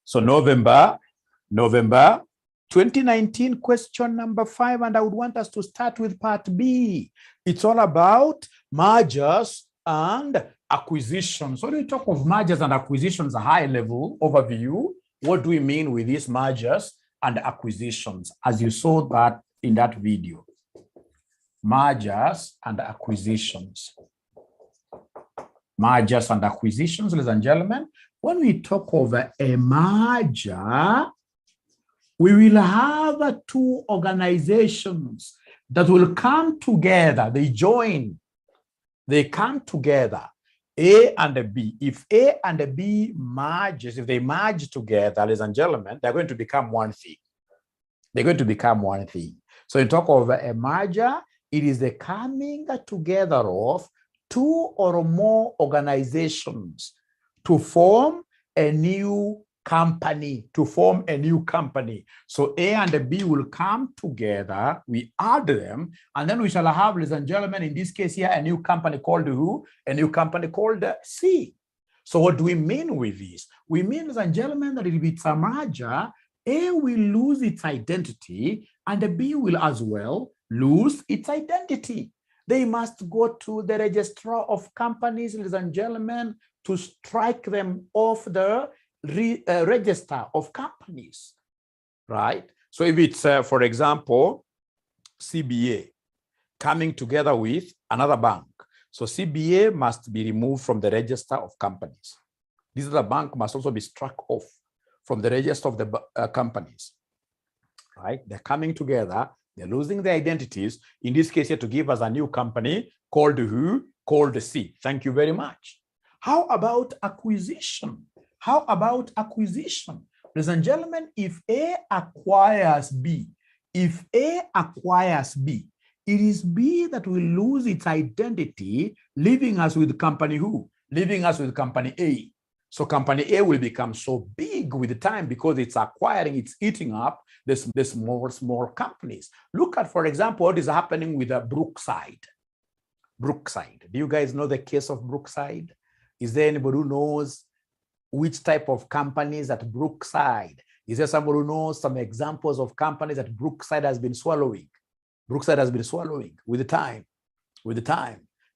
So November 2019, question number 5, and I would want us to start with part B. It's all about mergers and acquisitions. So when we talk of mergers and acquisitions, a high level overview, what do we mean with these mergers and acquisitions, as you saw that in that video? Mergers and acquisitions. Mergers and acquisitions, ladies and gentlemen. When we talk of a merger, we will have two organizations that will come together. They join. They come together, A and B. If A and B merges, if they merge together, ladies and gentlemen, they're going to become one thing. They're going to become one thing. So you talk of a merger, it is the coming together of two or more organizations to form a new company, So A and B will come together, we add them, and then we shall have, ladies and gentlemen, in this case here, a new company called who? A new company called C. So what do we mean with this? We mean, ladies and gentlemen, that if it's a merger, A will lose its identity and B will as well lose its identity. They must go to the registrar of companies, ladies and gentlemen, to strike them off the register of companies, right? So if it's, for example, CBA coming together with another bank, so CBA must be removed from the register of companies. This other bank must also be struck off from the register of the companies, right? They're coming together, they're losing their identities, in this case here to give us a new company called who? Called C. Thank you very much. How about acquisition? How about acquisition? Ladies and gentlemen, if A acquires B, it is B that will lose its identity, leaving us with company who? Leaving us with company A. So company A will become so big with the time because it's acquiring, it's eating up the small companies. Look at, for example, what is happening with Brookside. Brookside. Do you guys know the case of Brookside? Is there anybody who knows which type of companies at Brookside? Is there somebody who knows some examples of companies that Brookside has been swallowing? Brookside has been swallowing with the time.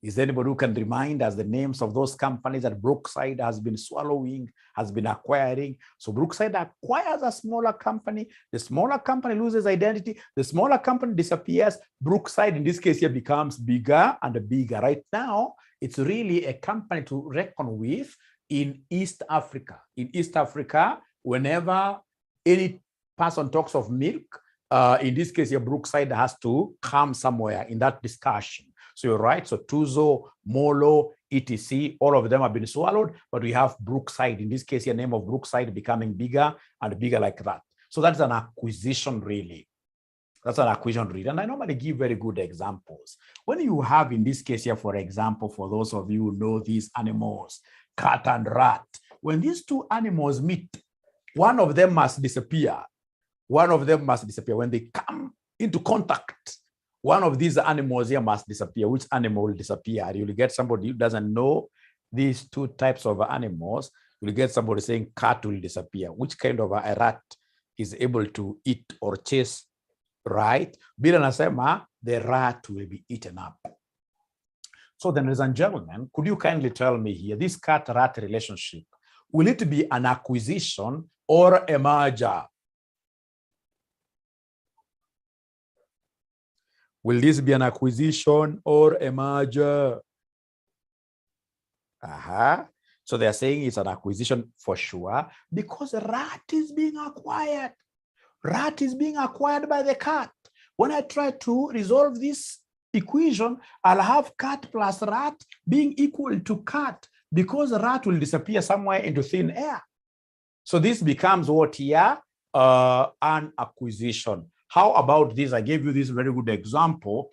Is there anybody who can remind us the names of those companies that Brookside has been swallowing, has been acquiring? So Brookside acquires a smaller company. The smaller company loses identity. The smaller company disappears. Brookside, in this case here, becomes bigger and bigger. Right now, it's really a company to reckon with in East Africa. In East Africa, whenever any person talks of milk, in this case here, Brookside has to come somewhere in that discussion. So you're right. So Tuzo, Molo, etc., all of them have been swallowed, but we have Brookside. In this case, the name of Brookside becoming bigger and bigger like that. So that's an acquisition, really. That's an acquisition, really. And I normally give very good examples. When you have, in this case here, for example, for those of you who know these animals, cat and rat, when these two animals meet, one of them must disappear. One of them must disappear. When they come into contact, one of these animals here must disappear. Which animal will disappear? You'll get somebody who doesn't know these two types of animals. You'll get somebody saying cat will disappear. Which kind of a rat is able to eat or chase, right? Bila nasema, the rat will be eaten up. So then, ladies and gentlemen, could you kindly tell me here, this cat-rat relationship, will it be an acquisition or a merger? Will this be an acquisition or a merger? So they're saying it's an acquisition for sure because rat is being acquired. Rat is being acquired by the cat. When I try to resolve this equation, I'll have cat plus rat being equal to cat because rat will disappear somewhere into thin air. So this becomes what here? An acquisition. How about this? I gave you this very good example.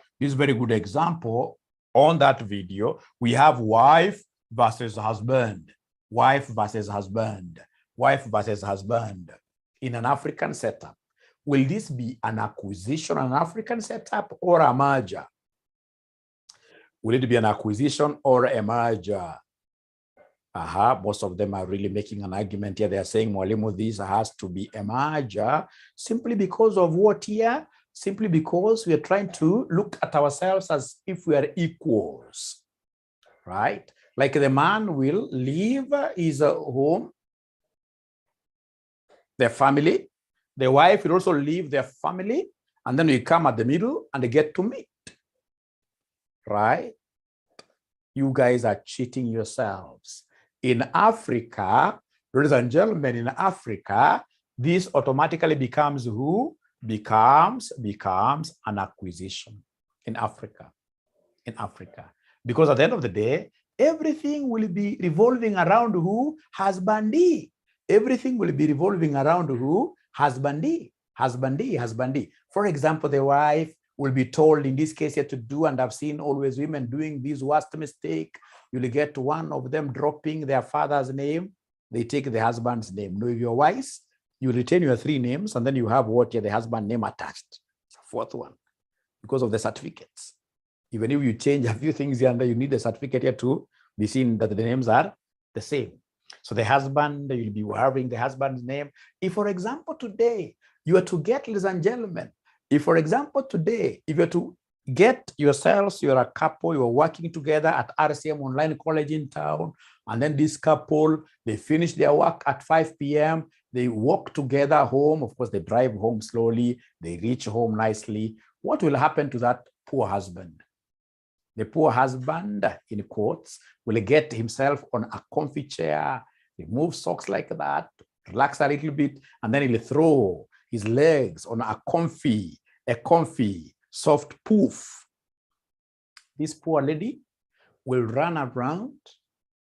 On that video. We have wife versus husband. Wife versus husband. Wife versus husband in an African setup. Will this be an acquisition, an African setup, or a merger? Will it be an acquisition or a merger? Most of them are really making an argument here. They are saying, Mwalimu, this has to be a merger simply because of what here? Simply because we are trying to look at ourselves as if we are equals, right? Like the man will leave his home, their family. The wife will also leave their family, and then we come at the middle and they get to meet, right? You guys are cheating yourselves. In Africa, ladies and gentlemen, in Africa, this automatically becomes who? Becomes an acquisition in Africa. In Africa. Because at the end of the day, everything will be revolving around who? Husbandee. Everything will be revolving around who? Husbandee. Husbandee. For example, the wife will be told in this case here to do, and I've seen always women doing this worst mistake. You'll get one of them dropping their father's name. They take the husband's name. No, if you're wise, you retain your 3 names, and then you have what here, the husband name attached. It's a 4th one because of the certificates. Even if you change a few things here and there, you need the certificate here to be seen that the names are the same. So the husband, you'll be having the husband's name. If, for example, today you are to get, ladies and gentlemen, if, for example, today, if you're to get yourselves, you're a couple, you're working together at RCM Online College in town, and then this couple, they finish their work at 5 p.m., they walk together home. Of course, they drive home slowly, they reach home nicely. What will happen to that poor husband? The poor husband, in quotes, will get himself on a comfy chair, remove socks like that, relax a little bit, and then he'll throw his legs on a comfy, soft poof. This poor lady will run around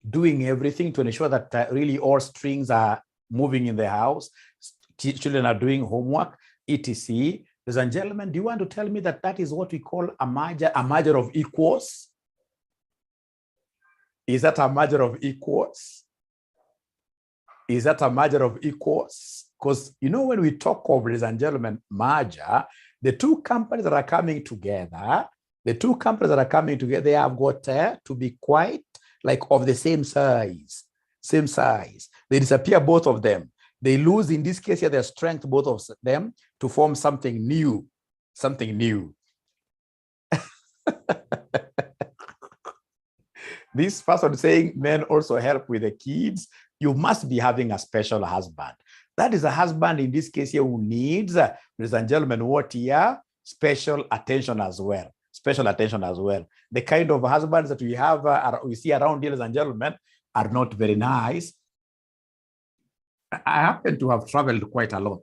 doing everything to ensure that really all strings are moving in the house. Children are doing homework, etc. Ladies and gentlemen, do you want to tell me that that is what we call a merger of equals? Is that a merger of equals? Is that a merger of equals? Because, you know, when we talk of, ladies and gentlemen, merger, the 2 companies that are coming together, they have got to be quite like of the same size. They disappear, both of them. They lose, in this case here, their strength, both of them, to form something new. This person saying men also help with the kids. You must be having a special husband. That is a husband, in this case here, who needs, ladies and gentlemen, what here? Special attention as well. The kind of husbands that we have, we see around here, ladies and gentlemen, are not very nice. I happen to have traveled quite a lot.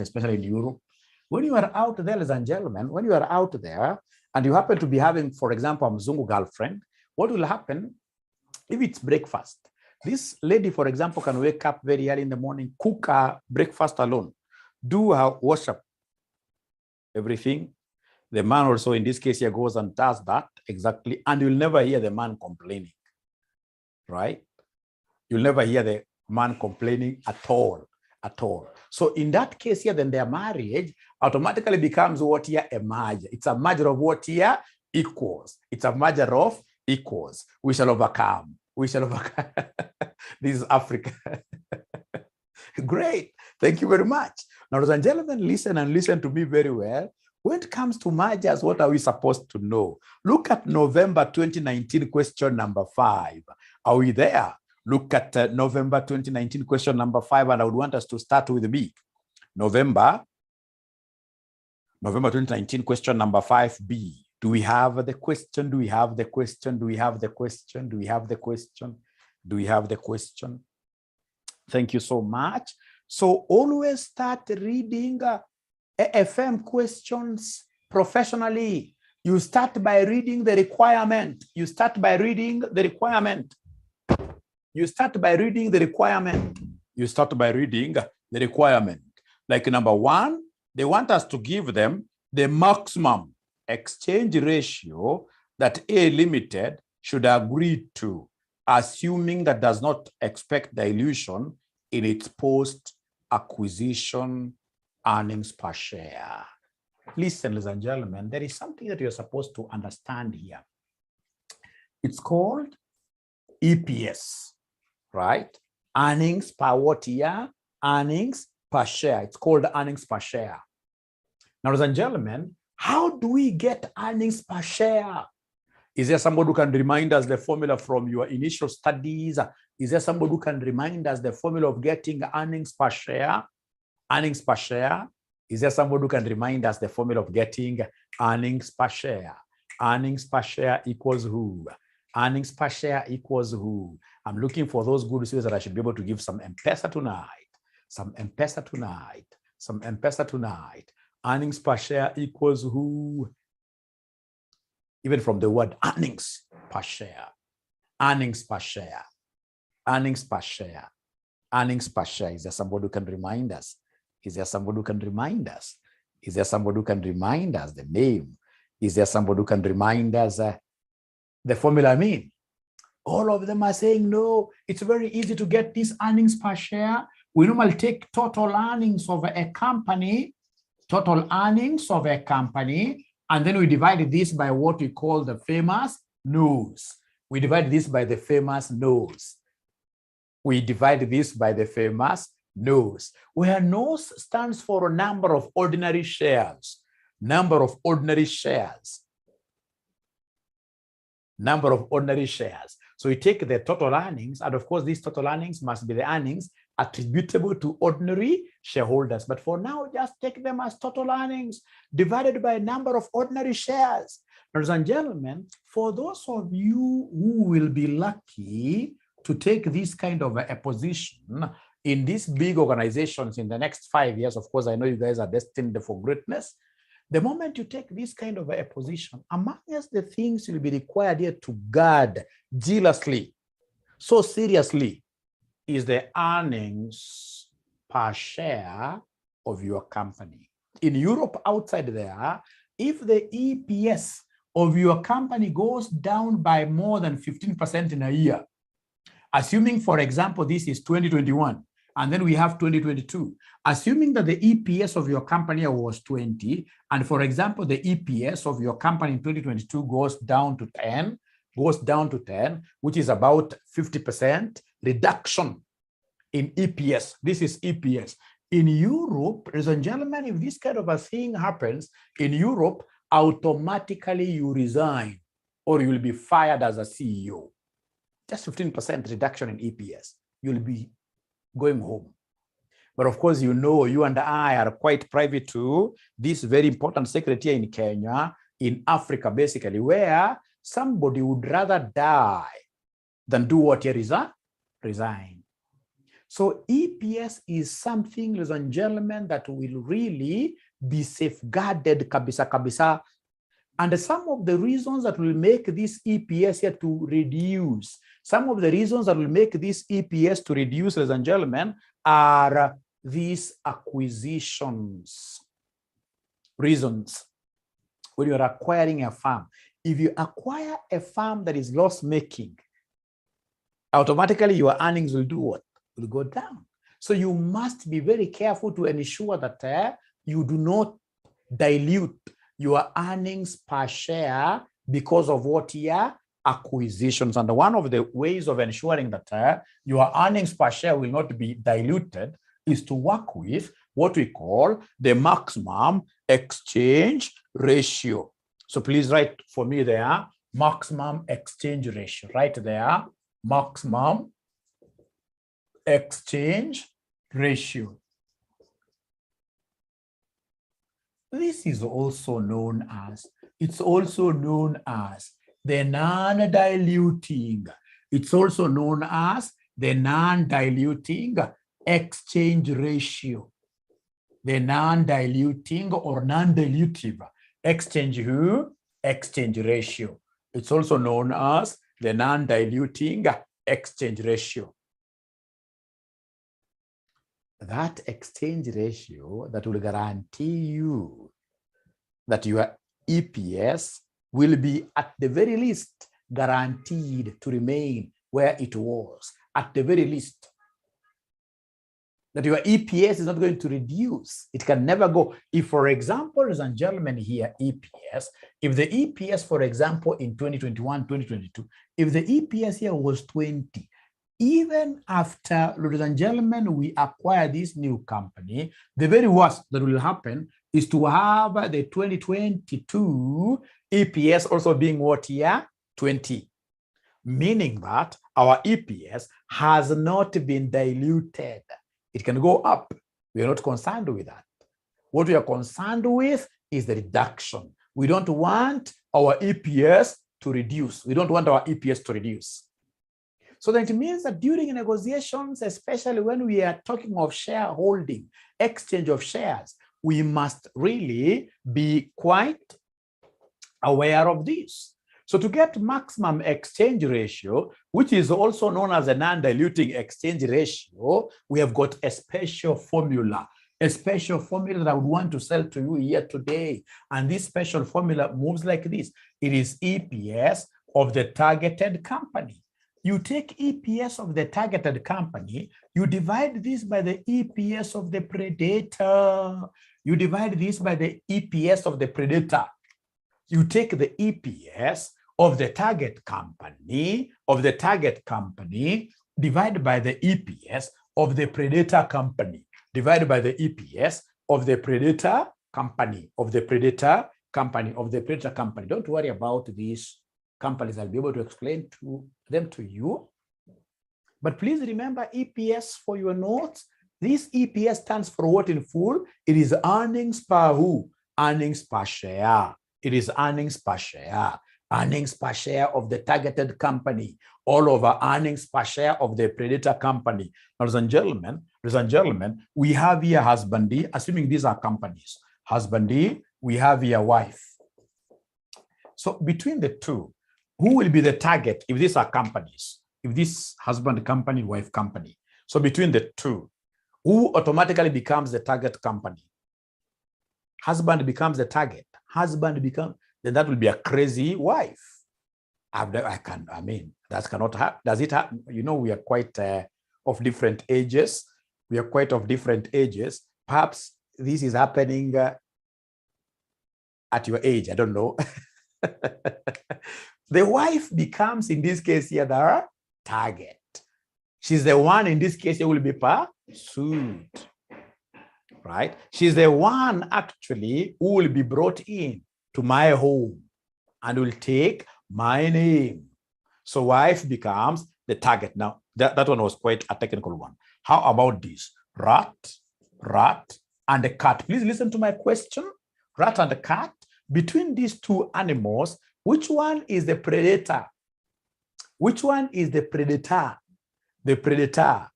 Especially in Europe. When you are out there, ladies and gentlemen, when you are out there and you happen to be having, for example, a Mzungu girlfriend, what will happen if it's breakfast? This lady, for example, can wake up very early in the morning, cook her breakfast alone, do her worship, everything. The man also, in this case here, goes and does that exactly, and you'll never hear the man complaining, right? You'll never hear the man complaining at all. So in that case here, then their marriage automatically becomes what here? A merger. It's a merger of what here? Equals. It's a merger of equals. We shall overcome. This is Africa. Great. Thank you very much. Now, ladies and gentlemen, listen to me very well. When it comes to mergers, what are we supposed to know? Look at November 2019 question number 5. Are we there? Look at November 2019 question number 5, and I would want us to start with B. November 2019 question number 5B. Do we have the question? Thank you so much. So always start reading AFM questions professionally. You start by reading the requirement. Like number 1, they want us to give them the maximum exchange ratio that A Limited should agree to, assuming that does not expect dilution in its post-acquisition earnings per share. Listen, ladies and gentlemen, there is something that you're supposed to understand here. It's called EPS, right? Earnings per what year? Earnings per share. It's called earnings per share. Now, ladies and gentlemen, how do we get earnings per share? Is there somebody who can remind us the formula from your initial studies? Is there somebody who can remind us the formula of getting earnings per share? Earnings per share. Is there somebody who can remind us the formula of getting earnings per share? Earnings per share equals who? Earnings per share equals who? I'm looking for those good students that I should be able to give some M-Pesa tonight. Some M-Pesa tonight. Some M-Pesa tonight. Earnings per share equals who? Even from the word earnings per share. Earnings per share. Earnings per share. Earnings per share. Is there somebody who can remind us? Is there somebody who can remind us? Is there somebody who can remind us the name? Is there somebody who can remind us the formula? I mean, all of them are saying, no, it's very easy to get this earnings per share. We normally take total earnings of a company, total earnings of a company, and then we divide this by what we call the famous nose. We divide this by the famous nose. We divide this by the famous nose, where nose stands for a number of ordinary shares. Number of ordinary shares. Number of ordinary shares. So we take the total earnings, and of course, these total earnings must be the earnings attributable to ordinary shareholders. But for now, just take them as total earnings divided by a number of ordinary shares. Ladies and gentlemen, for those of you who will be lucky to take this kind of a position in these big organizations in the next 5 years, of course, I know you guys are destined for greatness. The moment you take this kind of a position, amongst the things you'll be required here to guard jealously, so seriously, is the earnings per share of your company. In Europe, outside there, if the EPS of your company goes down by more than 15% in a year, assuming, for example, this is 2021, and then we have 2022, assuming that the EPS of your company was 20, and for example, the EPS of your company in 2022 goes down to 10, which is about 50% reduction in EPS. This is EPS. In Europe, ladies and gentlemen, if this kind of a thing happens in Europe, automatically you resign or you will be fired as a CEO. Just 15% reduction in EPS. You'll be going home. But of course, you know, you and I are quite private to this very important secret here in Kenya, in Africa, basically, where somebody would rather die than do what here is resign. So EPS is something, ladies and gentlemen, that will really be safeguarded kabisa kabisa. And some of the reasons that will make this EPS here to reduce, some of the reasons that will make this EPS to reduce, ladies and gentlemen, are these acquisitions. Reasons. When you're acquiring a farm, if you acquire a farm that is loss-making, automatically your earnings will do what? Will go down. So you must be very careful to ensure that you do not dilute your earnings per share because of what year? Acquisitions. And one of the ways of ensuring that your earnings per share will not be diluted is to work with what we call the maximum exchange ratio. So please write for me there, maximum exchange ratio. Right there, maximum exchange ratio. This is also known as, it's also known as the non-diluting. It's also known as the non-diluting exchange ratio. The non-diluting or non-dilutive exchange ratio. It's also known as the non-diluting exchange ratio. That exchange ratio that will guarantee you that your EPS will be at the very least guaranteed to remain where it was, at the very least. that your EPS is not going to reduce. It can never go. If, for example, ladies and gentlemen, here, EPS, if the EPS, for example, in 2021, 2022, if the EPS here was 20, even after, ladies and gentlemen, we acquire this new company, the very worst that will happen is to have the 2022 EPS also being what here? 20. Meaning that our EPS has not been diluted. It can go up. We are not concerned with that. What we are concerned with is the reduction. We don't want our EPS to reduce. We don't want our EPS to reduce. So that means that during negotiations, especially when we are talking of shareholding, exchange of shares, we must really be quite aware of this. So to get maximum exchange ratio, which is also known as a non-diluting exchange ratio, we have got a special formula that I would want to sell to you here today. And this special formula moves like this. It is EPS of the targeted company. You take EPS of the targeted company, you divide this by the EPS of the predator. You divide this by the EPS of the predator. You take the EPS of the target company, divided by the EPS of the predator company, divided by the EPS of the predator company, Don't worry about these companies. I'll be able to explain them to you. But please remember EPS for your notes. This EPS stands for what in full? It is earnings per who? Earnings per share. It is earnings per share. Earnings per share of the targeted company, all over earnings per share of the predator company. Ladies and gentlemen, we have here husbandee, assuming these are companies. Husbandee, we have here wife. So between the two, who will be the target if these are companies? If this husband company, wife company. So between the two, who automatically becomes the target company? Husband becomes the target. Then that will be a crazy wife. That cannot happen. Does it happen? You know, we are quite of different ages. Perhaps this is happening at your age. I don't know. The wife becomes, in this case here, the target. She's the one, in this case, who will be pursued. Right? She's the one actually who will be brought in to my home and will take my name. So wife becomes the target. Now, that one was quite a technical one. How about this? Rat, and a cat. Please listen to my question. Rat and a cat. Between these two animals, which one is the predator? Which one is the predator? The predator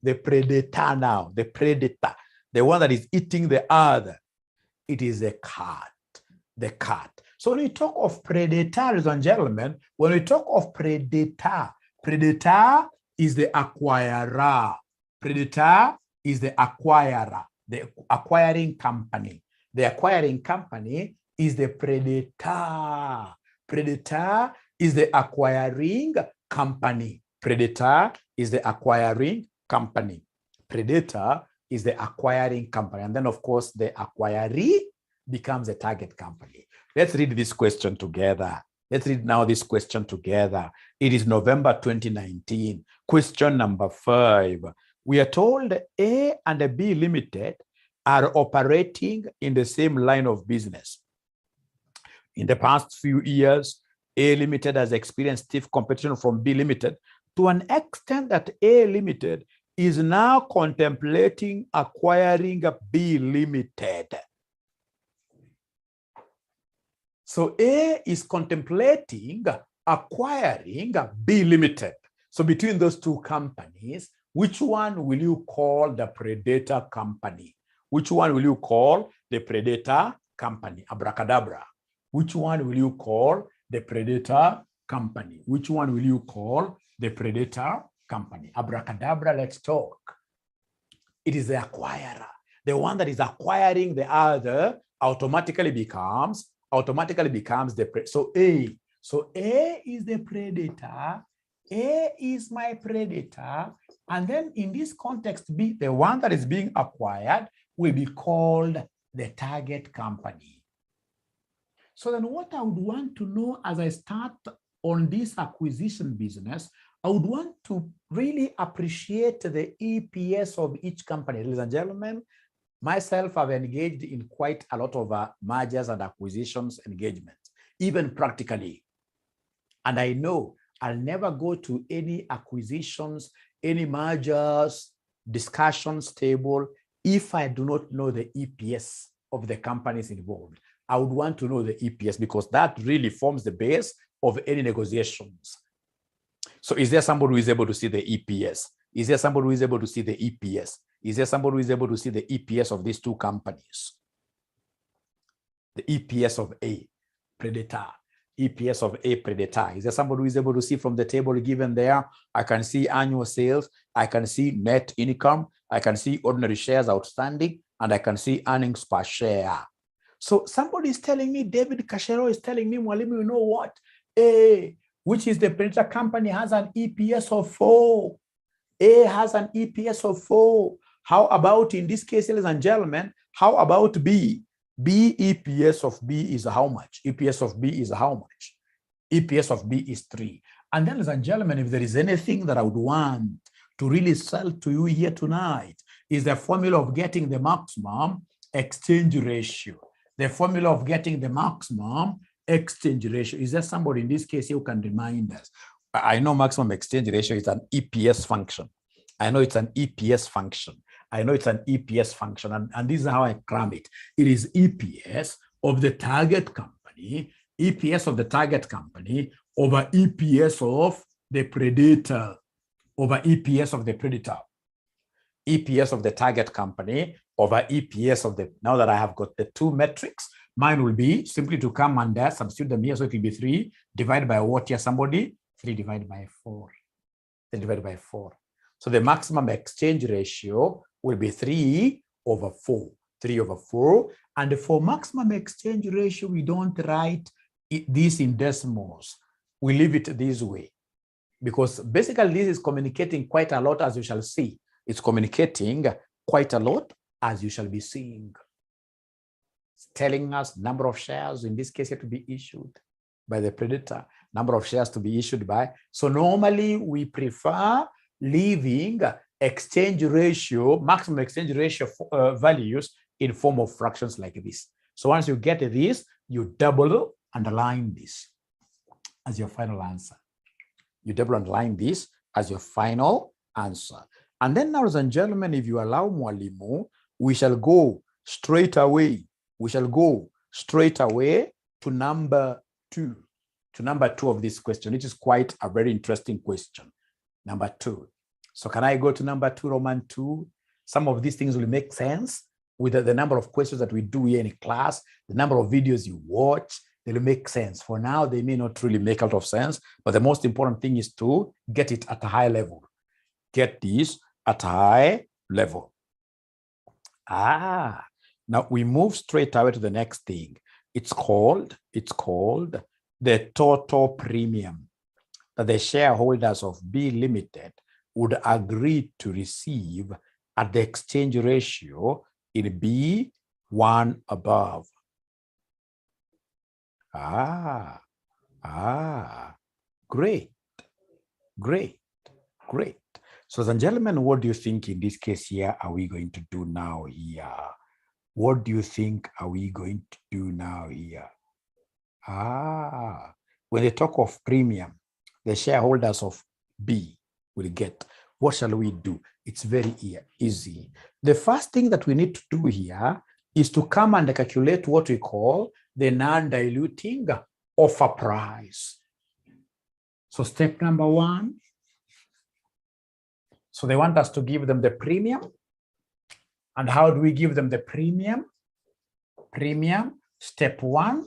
now, the predator. The one that is eating the other. It is a cat. The cat. So when we talk of predator, ladies and gentlemen, when we talk of predator is the acquirer. Predator is the acquirer, the acquiring company. The acquiring company is the predator. Predator is the acquiring company. Predator is the acquiring company. Predator is the acquiring company. And then, of course, the acquiree becomes a target company. Let's read this question together. Let's read now this question together. It is November 2019. Question number 5. We are told A and B Limited are operating in the same line of business. In the past few years, A Limited has experienced stiff competition from B Limited to an extent that A Limited is now contemplating acquiring B Limited. So A is contemplating acquiring B Limited. So between those two companies, which one will you call the predator company? Which one will you call the predator company? Abracadabra. Which one will you call the predator company? Which one will you call the predator company? Abracadabra, let's talk. It is the acquirer. The one that is acquiring the other automatically becomes the predator. So A is the predator, A is my predator, and then in this context, B, the one that is being acquired, will be called the target company. So then what I would want to know as I start on this acquisition business, I would want to really appreciate the EPS of each company. Ladies and gentlemen, myself, I've engaged in quite a lot of mergers and acquisitions engagements, even practically. And I know I'll never go to any acquisitions, any mergers, discussions table if I do not know the EPS of the companies involved. I would want to know the EPS because that really forms the base of any negotiations. So is there somebody who is able to see the EPS? Is there somebody who is able to see the EPS? Is there somebody who is able to see the EPS of these two companies? The EPS of A, predator. EPS of A predator. Is there somebody who is able to see from the table given there? I can see annual sales. I can see net income. I can see ordinary shares outstanding. And I can see earnings per share. So somebody is telling me, David Kashero is telling me, Mwalimu, you know what? A, which is the predator company, has an EPS of 4. A has an EPS of 4. How about in this case, ladies and gentlemen, how about B? B, EPS of B is how much? EPS of B is how much? EPS of B is 3. And then, ladies and gentlemen, if there is anything that I would want to really sell to you here tonight, is the formula of getting the maximum exchange ratio. The formula of getting the maximum exchange ratio. Is there somebody in this case who can remind us? I know maximum exchange ratio is an EPS function. I know it's an EPS function. I know it's an EPS function, and this is how I cram it. It is EPS of the target company, EPS of the target company over EPS of the predator, over EPS of the predator. EPS of the target company over EPS of the, now that I have got the two metrics, mine will be simply to come and substitute them here. So it will be 3 divided by what here, somebody? 3 divided by 4. 3 divided by 4. So the maximum exchange ratio will be 3 over 4. 3 over 4. And for maximum exchange ratio, we don't write this in decimals. We leave it this way. Because basically this is communicating quite a lot, as you shall see. It's communicating quite a lot, as you shall be seeing. It's telling us number of shares, in this case, to be issued by the predator, number of shares to be issued by. So normally we prefer leaving exchange ratio, maximum exchange ratio values in form of fractions like this. So once you get this, you double underline this as your final answer. You double underline this as your final answer. And then, ladies and gentlemen, if you allow Mwalimu, we shall go straight away. We shall go straight away to number 2. To number 2 of this question. It is quite a very interesting question. Number 2. So can I go to number 2, Roman 2? Some of these things will make sense with the number of questions that we do here in class, the number of videos you watch, they'll make sense. For now, they may not really make a lot of sense, but the most important thing is to get it at a high level. Get this at a high level. Now we move straight away to the next thing. It's called the total premium that the shareholders of B Limited would agree to receive at the exchange ratio in B1 above. Great. So, ladies and gentlemen, what do you think in this case here are we going to do now here? What do you think are we going to do now here? When they talk of premium, the shareholders of B will get. What shall we do? It's very easy. The first thing that we need to do here is to come and calculate what we call the non-diluting offer price. So step number 1. So they want us to give them the premium. And how do we give them the premium? Step 1,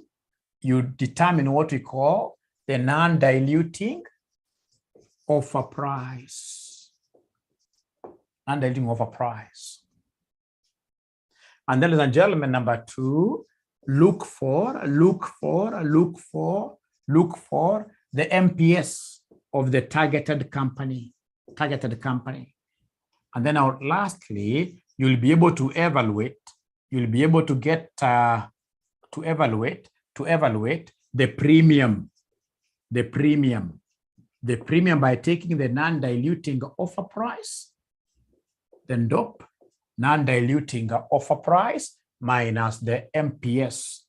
you determine what we call the non-diluting offer price. Non-diluting offer price. And then, ladies and gentlemen, number 2, look for the MPS. of the targeted company. And then lastly, you'll be able to evaluate, you'll be able to get to evaluate the premium by taking the non-diluting offer price, then DOP, non-diluting offer price minus the MPS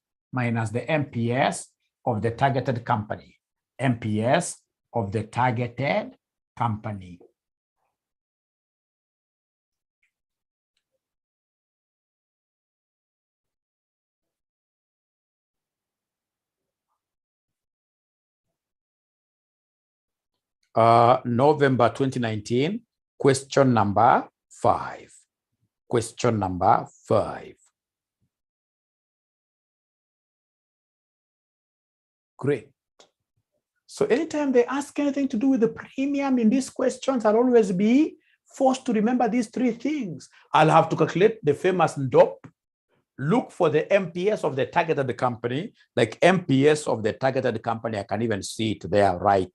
of the targeted company, MPS of the targeted company. November 2019, question number 5. Question number 5. Great. So anytime they ask anything to do with the premium in these questions, I'll always be forced to remember these 3 things. I'll have to calculate the famous DOP, look for the MPS of the targeted company, like MPS of the targeted company. I can even see it there right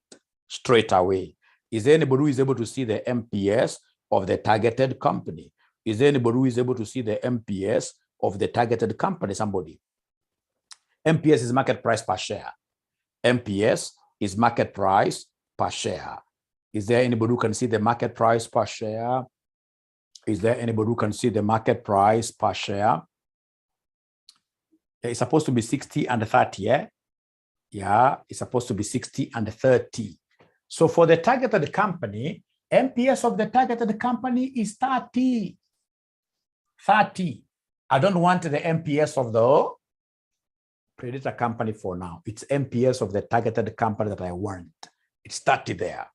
straight away. Is there anybody who is able to see the MPS of the targeted company? Is there anybody who is able to see the MPS of the targeted company? Somebody. MPS is market price per share. MPS is market price per share. Is there anybody who can see the market price per share? Is there anybody who can see the market price per share? It's supposed to be 60 and 30, yeah? Yeah, it's supposed to be 60 and 30. So for the targeted company, MPS of the targeted company is 30. 30. I don't want the MPS of the predator company for now. It's MPS of the targeted company that I want. It's 30 there.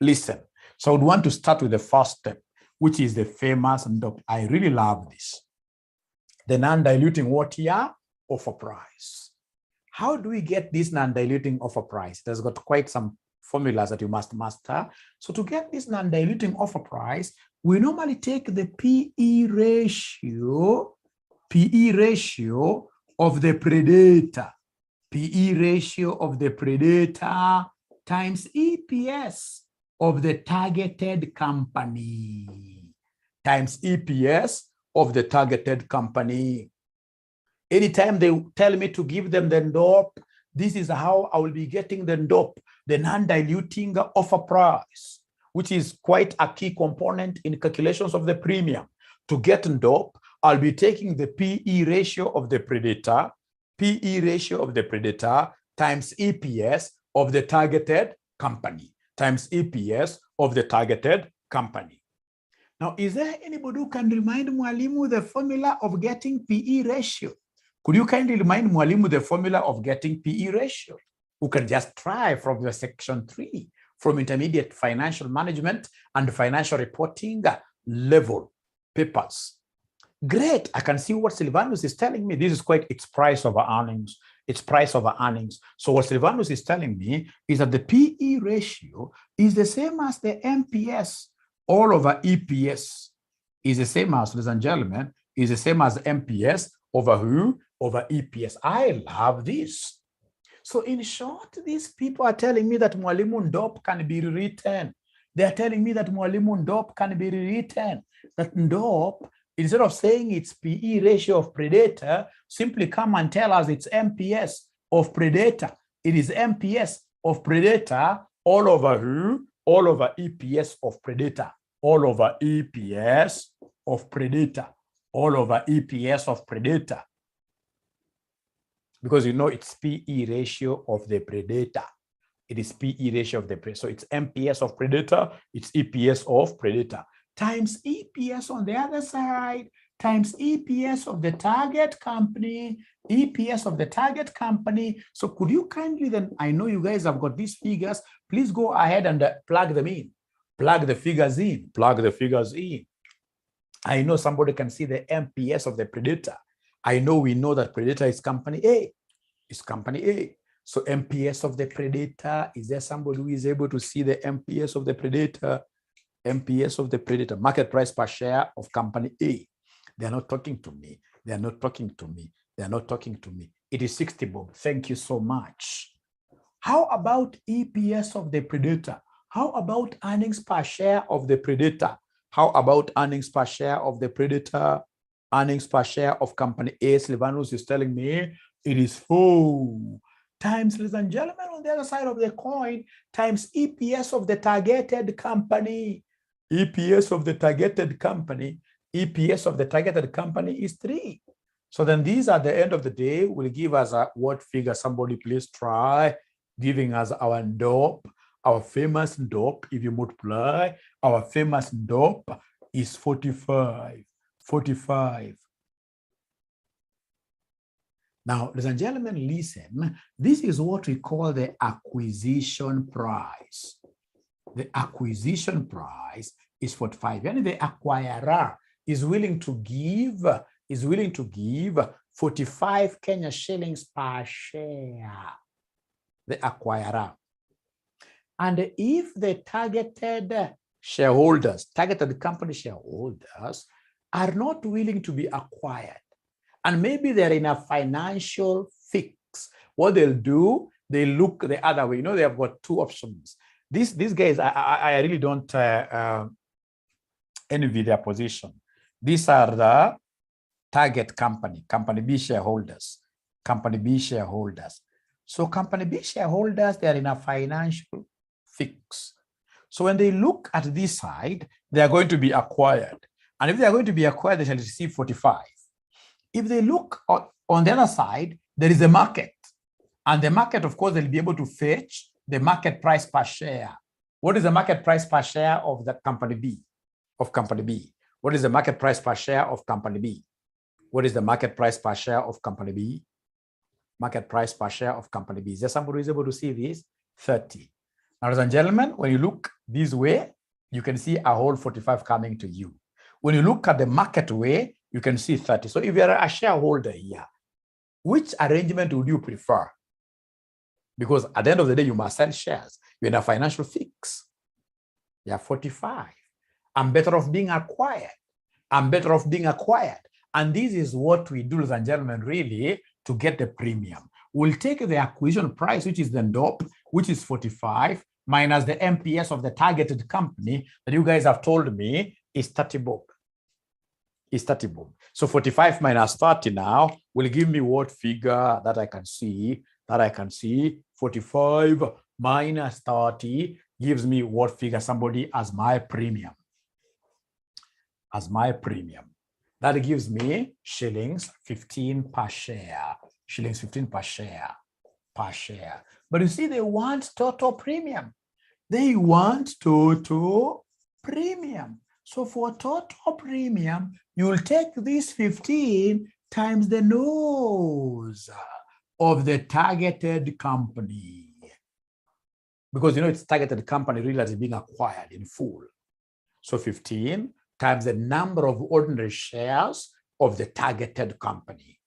Listen, so I would want to start with the first step, which is the famous, and I really love this. The non-diluting what here? Offer price. How do we get this non-diluting offer price? It has got quite some formulas that you must master. So to get this non-diluting offer price, we normally take the PE ratio of the predator, PE ratio of the predator times EPS of the targeted company, times EPS of the targeted company. Anytime they tell me to give them the DOP, this is how I will be getting the DOP, the non-diluting offer price, which is quite a key component in calculations of the premium. To get DOP, I'll be taking the PE ratio of the predator, times EPS of the targeted company, times EPS of the targeted company. Now, is there anybody who can remind Mwalimu the formula of getting PE ratio? Could you kindly remind Mwalimu the formula of getting PE ratio? Who can just try from your section 3, from intermediate financial management and financial reporting level papers. Great, I can see what Silvanus is telling me. This is quite its price over earnings. It's price over earnings. So what Silvanus is telling me is that the PE ratio is the same as the MPS all over EPS. Is the same as, ladies and gentlemen, is the same as MPS over who? Over EPS. I love this. So in short, these people are telling me that Mwalimu DOP can be rewritten. They are telling me that Mwalimu DOP can be rewritten. That DOP, instead of saying it's PE ratio of predator, simply come and tell us it's MPS of predator. It is MPS of predator all over who? All over EPS of predator. All over EPS of predator. All over EPS of predator. Because you know it's PE ratio of the predator. It is PE ratio of the predator. So it's MPS of predator, it's EPS of predator, times EPS on the other side, times EPS of the target company, EPS of the target company. So could you kindly then, I know you guys have got these figures, please go ahead and plug them in. Plug the figures in, plug the figures in. I know somebody can see the MPS of the predator. I know we know that predator is company A. It's company A. So MPS of the predator, is there somebody who is able to see the MPS of the predator? MPS of the predator, market price per share of company A. They are not talking to me. They are not talking to me. They are not talking to me. It is 60 bob. Thank you so much. How about EPS of the predator? How about earnings per share of the predator? How about earnings per share of the predator? Earnings per share of company A, Silvanus is telling me it is 4 times, ladies and gentlemen, on the other side of the coin, times EPS of the targeted company. EPS of the targeted company, EPS of the targeted company is 3. So then these at the end of the day will give us a what figure? Somebody please try giving us our DOP, our famous DOP. If you multiply, our famous DOP is 45. 45. Now, ladies and gentlemen, listen. This is what we call the acquisition price. The acquisition price is 45. And the acquirer is willing to give 45 Kenya shillings per share. The acquirer. And if the targeted shareholders, targeted company shareholders are not willing to be acquired, and maybe they're in a financial fix, what they'll do, they look the other way. You know, they have got 2 options. These guys, I really don't envy their position. These are the target company, company B shareholders, company B shareholders. So company B shareholders, they are in a financial fix. So when they look at this side, they are going to be acquired. And if they are going to be acquired, they shall receive 45. If they look on the other side, there is a market. And the market, of course, they'll be able to fetch the market price per share. What is the market price per share of that company B? Of company B? What is the market price per share of company B? What is the market price per share of company B? Market price per share of company B. Is there somebody who is able to see this? 30. Now, ladies and gentlemen, when you look this way, you can see a whole 45 coming to you. When you look at the market way, you can see 30. So if you're a shareholder here, which arrangement would you prefer? Because at the end of the day, you must sell shares. You're in a financial fix. You're 45. I'm better off being acquired. I'm better off being acquired. And this is what we do, ladies and gentlemen, really, to get the premium. We'll take the acquisition price, which is the DOP, which is 45, minus the MPS of the targeted company that you guys have told me is 30 bob. Is 30 bob. So 45 minus 30 now will give me what figure that I can see? 45 minus 30 gives me what figure? Somebody as my premium. As my premium. That gives me shillings 15 per share. Shillings 15 per share. Per share. But you see, they want total premium. They want total premium. So for total premium, you'll take this 15 times the nose of the targeted company. Because, you know, it's targeted company really that is being acquired in full. So 15 times the number of ordinary shares of the targeted company.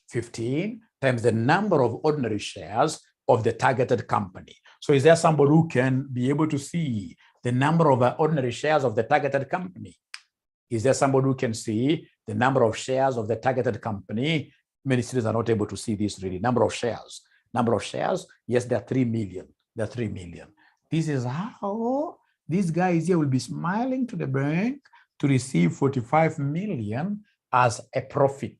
15 times the number of ordinary shares of the targeted company. So is there somebody who can be able to see the number of ordinary shares of the targeted company? Is there somebody who can see the number of shares of the targeted company? Many students are not able to see this really. Number of shares. Number of shares, yes, there are 3 million. There are 3 million. This is how these guys here will be smiling to the bank to receive 45 million as a profit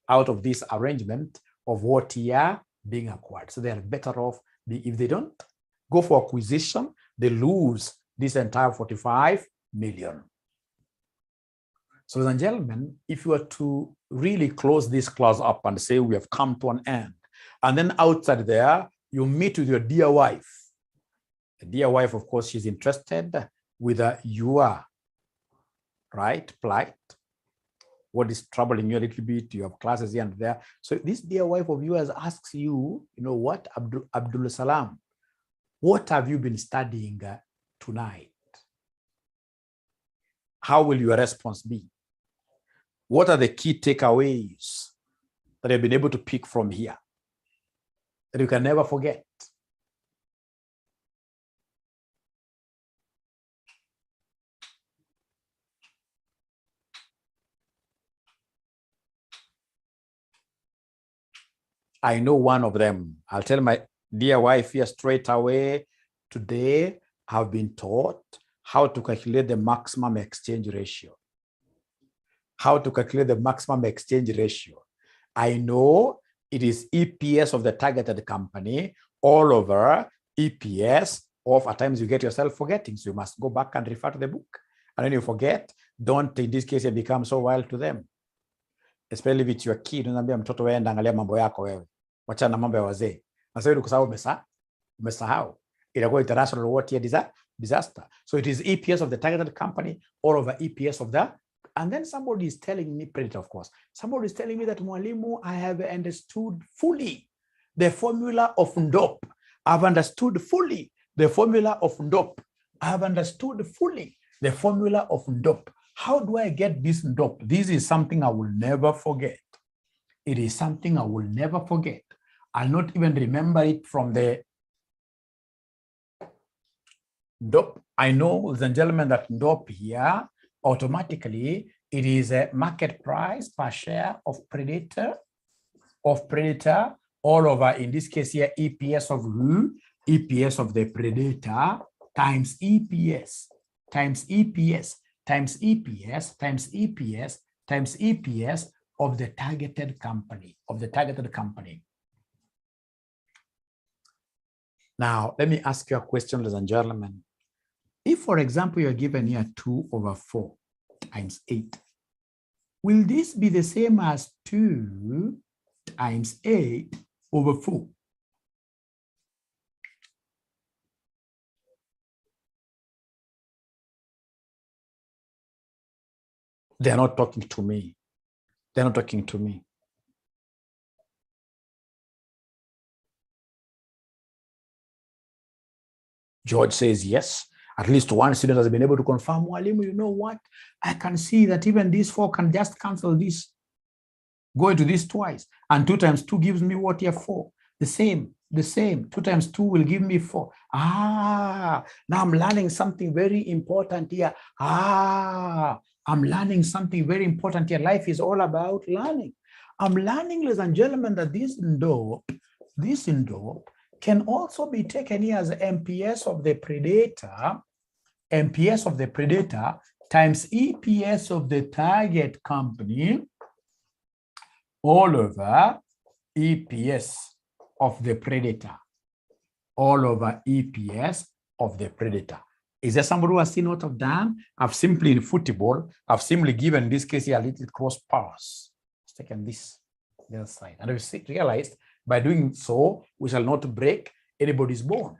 out of this arrangement of what here being acquired. So they are better off. If they don't go for acquisition, they lose this entire 45 million. So, ladies and gentlemen, if you were to really close this class up and say we have come to an end, and then outside there, you meet with your dear wife. The dear wife, of course, she's interested with your right plight. What is troubling you a little bit? You have classes here and there. So this dear wife of yours asks you, you know what, Abdul Salam, what have you been studying tonight? How will your response be? What are the key takeaways that you've been able to pick from here that you can never forget? I know one of them. I'll tell my Dear wife, here straight away, today I've been taught how to calculate the maximum exchange ratio. How to calculate the maximum exchange ratio. I know it is EPS of the targeted company all over EPS of, at times you get yourself forgetting. So you must go back and refer to the book. And when you forget, don't in this case you become so wild to them. Especially with your kid, unaambia mtoto wewe angalia mambo yako wewe. Wacha na mambo ya wazee. Na sasa ukusahau umesahau. Itakuwa international what year disaster. So it is EPS of the targeted company all over EPS of the, and then somebody is telling me, Predator, of course, somebody is telling me that Mwalimu, I have understood fully the formula of NDOP. I've understood fully the formula of NDOP. I've understood fully the formula of NDOP. How do I get this NDOP? This is something I will never forget. It is something I will never forget. I'll not even remember it from the NDOP. I know, ladies and gentlemen, that NDOP here, automatically, it is a market price per share of Predator all over, in this case here, EPS of who? EPS of the Predator times EPS times EPS times EPS times EPS times EPS of the targeted company, Now, let me ask you a question, ladies and gentlemen. If, for example, you're given here 2 over 4 times 8, will this be the same as 2 times 8 over 4? They're not talking to me. They're not talking to me. George says yes. At least one student has been able to confirm, Mwalimu, you know what? I can see that even this 4 can just cancel this. Go into this twice. And 2 times 2 gives me what here? 4. The same. 2 times 2 will give me 4. Now I'm learning something very important here. I'm learning something very important here. Life is all about learning. I'm learning, ladies and gentlemen, that this NDOP can also be taken here as MPS of the Predator, times EPS of the target company all over EPS of the Predator, all over EPS of the Predator. Is there somebody who has seen what I've done? I've simply, in football, I've simply given, in this case here, a little cross pass. It's taken this the other side. And we realized by doing so, we shall not break anybody's bone.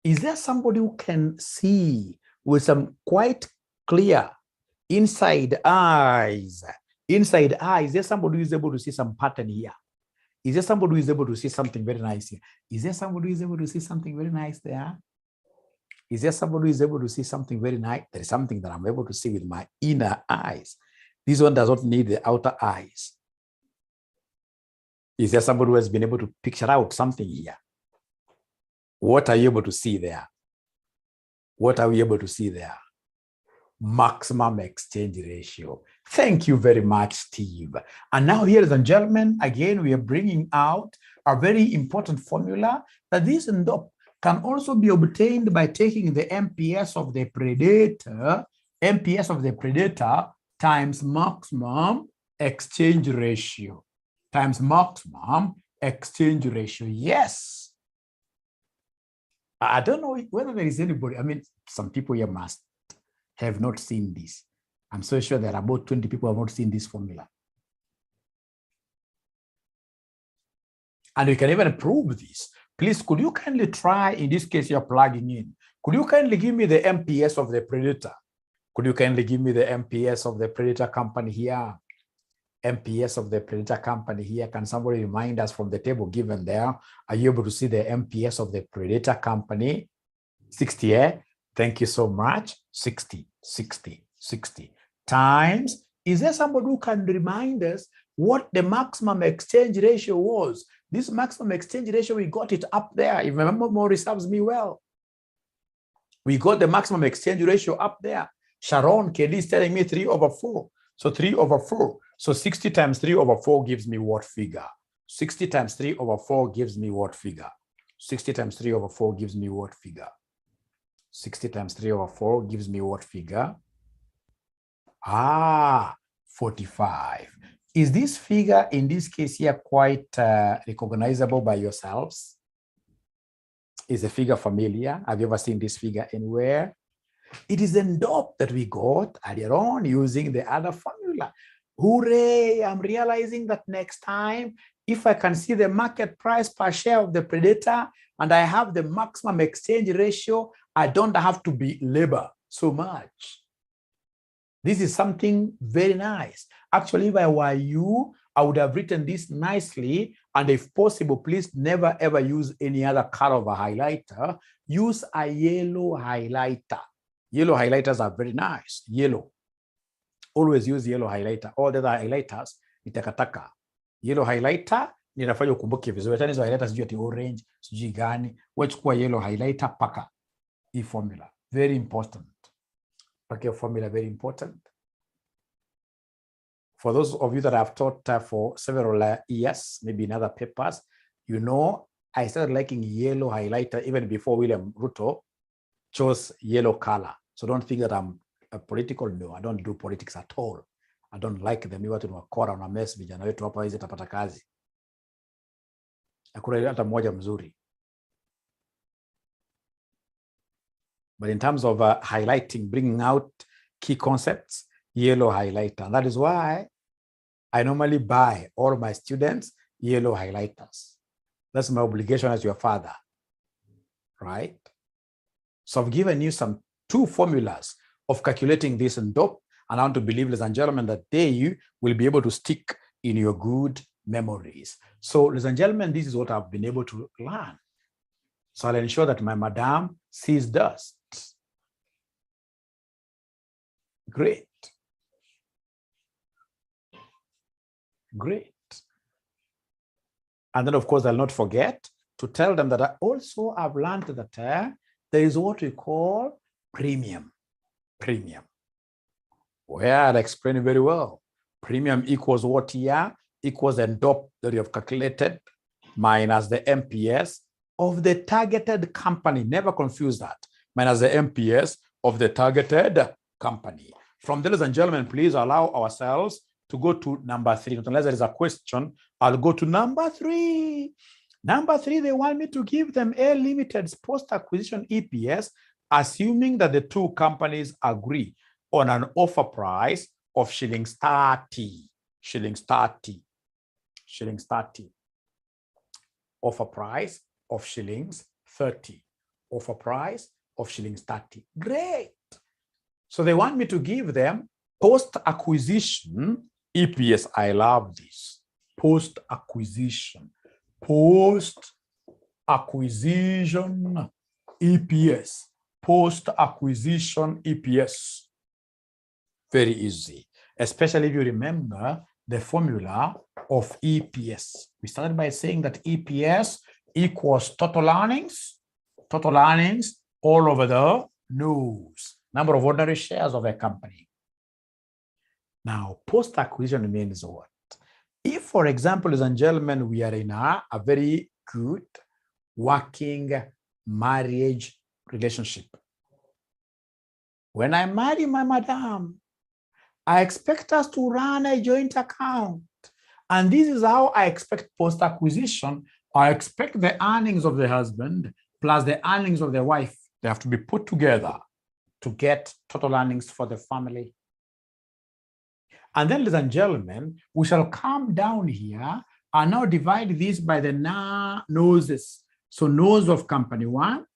Is there somebody who can see with some quite clear inside eyes? Inside eyes, is there somebody who is able to see some pattern here? Is there somebody who is able to see something very nice here? Is there somebody who is able to see something very nice there? Is there somebody who is able to see something very nice? There is something that I'm able to see with my inner eyes. This one does not need the outer eyes. Is there somebody who has been able to picture out something here? What are you able to see there? What are we able to see there? Maximum exchange ratio. Thank you very much, Steve. And now, ladies and gentlemen, again, we are bringing out a very important formula that this NDOP can also be obtained by taking the MPS of the Predator, times maximum exchange ratio. Yes. I don't know whether there is anybody. I mean, some people here must have not seen this. I'm so sure there are about 20 people who have not seen this formula. And we can even prove this. Please, could you kindly try, in this case, you're plugging in. Could you kindly give me the MPS of the Predator? Could you kindly give me the MPS of the Predator company here? MPS of the Predator company here. Can somebody remind us from the table given there? Are you able to see the MPS of the Predator company? 60, eh? Thank you so much. 60 times. Is there somebody who can remind us what the maximum exchange ratio was? This maximum exchange ratio, we got it up there. If my memory serves me well, we got the maximum exchange ratio up there. Sharon KD is telling me 3 over 4. So 3 over 4. So 60 times 3 over 4 gives me what figure? 60 times 3 over 4 gives me what figure? 60 times 3 over 4 gives me what figure? 60 times 3 over 4 gives me what figure? 45. Is this figure in this case here quite recognizable by yourselves? Is the figure familiar? Have you ever seen this figure anywhere? It is the NDOP that we got earlier on using the other formula. Hooray, I'm realizing that next time, if I can see the market price per share of the predator and I have the maximum exchange ratio, I don't have to be labor so much. This is something very nice. Actually, if I were you, I would have written this nicely. And if possible, please never ever use any other color of a highlighter. Use a yellow highlighter. Yellow highlighters are very nice. Yellow. Always use yellow highlighter. All the other highlighters ni takataka. Yellow highlighter ninafanya ukumbuke vizuri. Hata hizo highlighters sijui ati orange, sijui gani. Wachukua yellow highlighter paka. Hii formula. Very important. Okay, formula very important. For those of you that I've taught for several years, maybe in other papers, you know, I started liking yellow highlighter even before William Ruto chose yellow color. So don't think that I'm a political. No, I don't do politics at all. I don't like them. Watu wakora na mess vijana wetu hapa hizi tapata kazi. Hakuna hata mmoja mzuri. But in terms of highlighting, bringing out key concepts, yellow highlighter. And that is why I normally buy all my students yellow highlighters. That's my obligation as your father, right? So I've given you two formulas of calculating this NDOP, and I want to believe, ladies and gentlemen, that they will be able to stick in your good memories. So, ladies and gentlemen, this is what I've been able to learn. So I'll ensure that my madam sees dust. Great. Great. And then, of course, I'll not forget to tell them that I also have learned that there is what we call premium. Premium. Well, I'll explain it very well. Premium equals what here? Equals the NDOP that you have calculated minus the MPS of the targeted company. Never confuse that. Minus the MPS of the targeted company. From there, ladies and gentlemen, please allow ourselves to go to number 3. Unless there is a question, I'll go to number 3. Number 3, they want me to give them A Limited's post-acquisition EPS, assuming that the two companies agree on an offer price of 𝒉30. 𝒉30. Offer price of 𝒉30. Offer price of 𝒉30. Great. So they want me to give them post-acquisition EPS. I love this. Post-acquisition EPS. Post-acquisition EPS. Very easy, especially if you remember the formula of EPS. We started by saying that EPS equals total earnings all over the nose, number of ordinary shares of a company. Now, post-acquisition means what? If, for example, ladies and gentlemen, we are in a very good working marriage relationship. When I marry my madam, I expect us to run a joint account. And this is how I expect post-acquisition. I expect the earnings of the husband plus the earnings of the wife. They have to be put together to get total earnings for the family. And then, ladies and gentlemen, we shall come down here and now divide this by the noses. So nose of company 1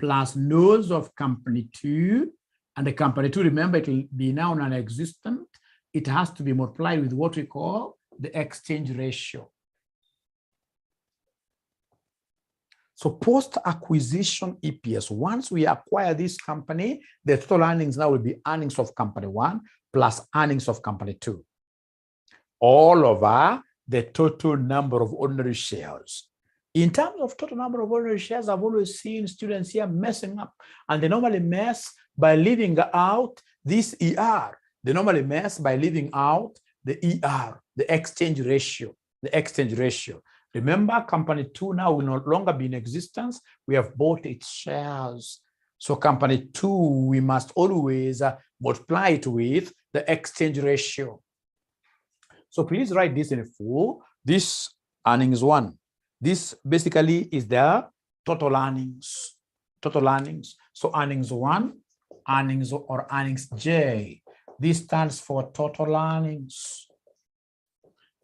plus nose of company 2. And the company 2, remember, it will be now non-existent. It has to be multiplied with what we call the exchange ratio. So post-acquisition EPS, once we acquire this company, the total earnings now will be earnings of company 1 plus earnings of company 2. All over the total number of ordinary shares. In terms of total number of ordinary shares, I've always seen students here messing up. And they normally mess by leaving out this ER. They normally mess by leaving out the ER, the exchange ratio. The exchange ratio. Remember, company 2 now will no longer be in existence. We have bought its shares. So company 2, we must always multiply it with the exchange ratio. So please write this in full. This earnings 1. This basically is the total earnings. Total earnings. So earnings 1, earnings or earnings J. This stands for total earnings.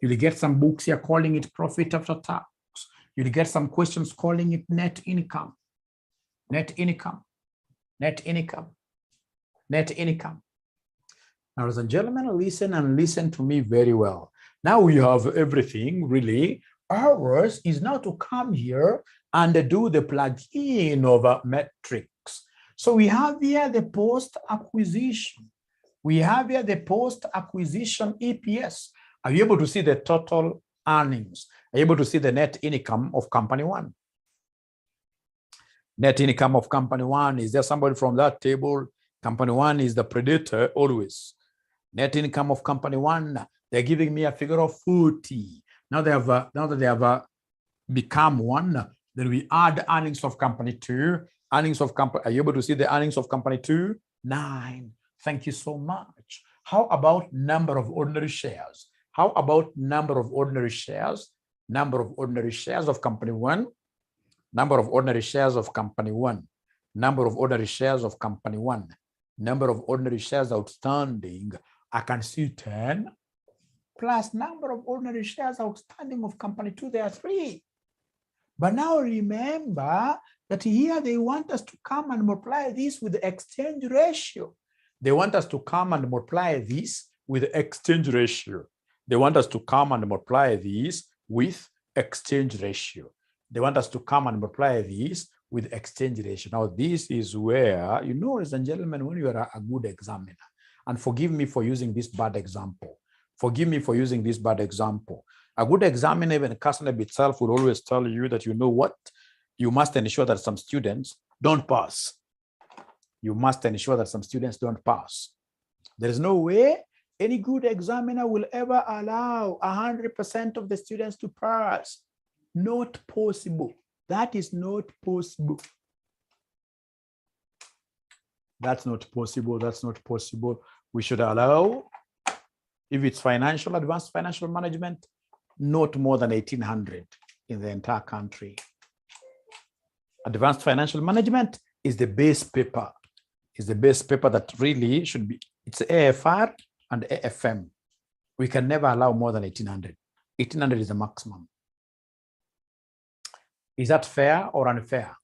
You'll get some books here calling it profit after tax. You'll get some questions calling it net income. Net income. Net income. Net income. Now, ladies and gentlemen, listen and listen to me very well. Now we have everything really. Ours is now to come here and do the plug-in of metrics. So we have here the post-acquisition. We have here the post-acquisition EPS. Are you able to see the total earnings? Are you able to see the net income of company 1? Net income of company 1. Is there somebody from that table? Company 1 is the predator always. Net income of company 1. They're giving me a figure of 40. Now that they have become 1, then we add earnings of company 2. Earnings of company. Are you able to see the earnings of company 2? 9. Thank you so much. How about number of ordinary shares? How about number of ordinary shares? Number of ordinary shares of company 1. Number of ordinary shares of company 1. Number of ordinary shares of company 1. Number of ordinary shares outstanding. I can see 10 plus number of ordinary shares outstanding of company 2. There are 3. But now remember that here they want us to come and multiply this with the exchange ratio. They want us to come and multiply this with the exchange ratio. They want us to come and multiply this with exchange ratio. They want us to come and multiply this with exchange ratio. Now, this is where, you know, ladies and gentlemen, when you are a good examiner, and forgive me for using this bad example. Forgive me for using this bad example. A good examiner, even 𝒂𝒓 itself, will always tell you that, you know what, you must ensure that some students don't pass. You must ensure that some students don't pass. There is no way any good examiner will ever allow 100% of the students to pass. Not possible. That is not possible. That's not possible. That's not possible. We should allow, if it's financial, advanced financial management, not more than 1,800 in the entire country. Advanced financial management is the base paper. Is the base paper that really should be, it's AFR and AFM. We can never allow more than 1,800. 1,800 is the maximum. Is that fair or unfair?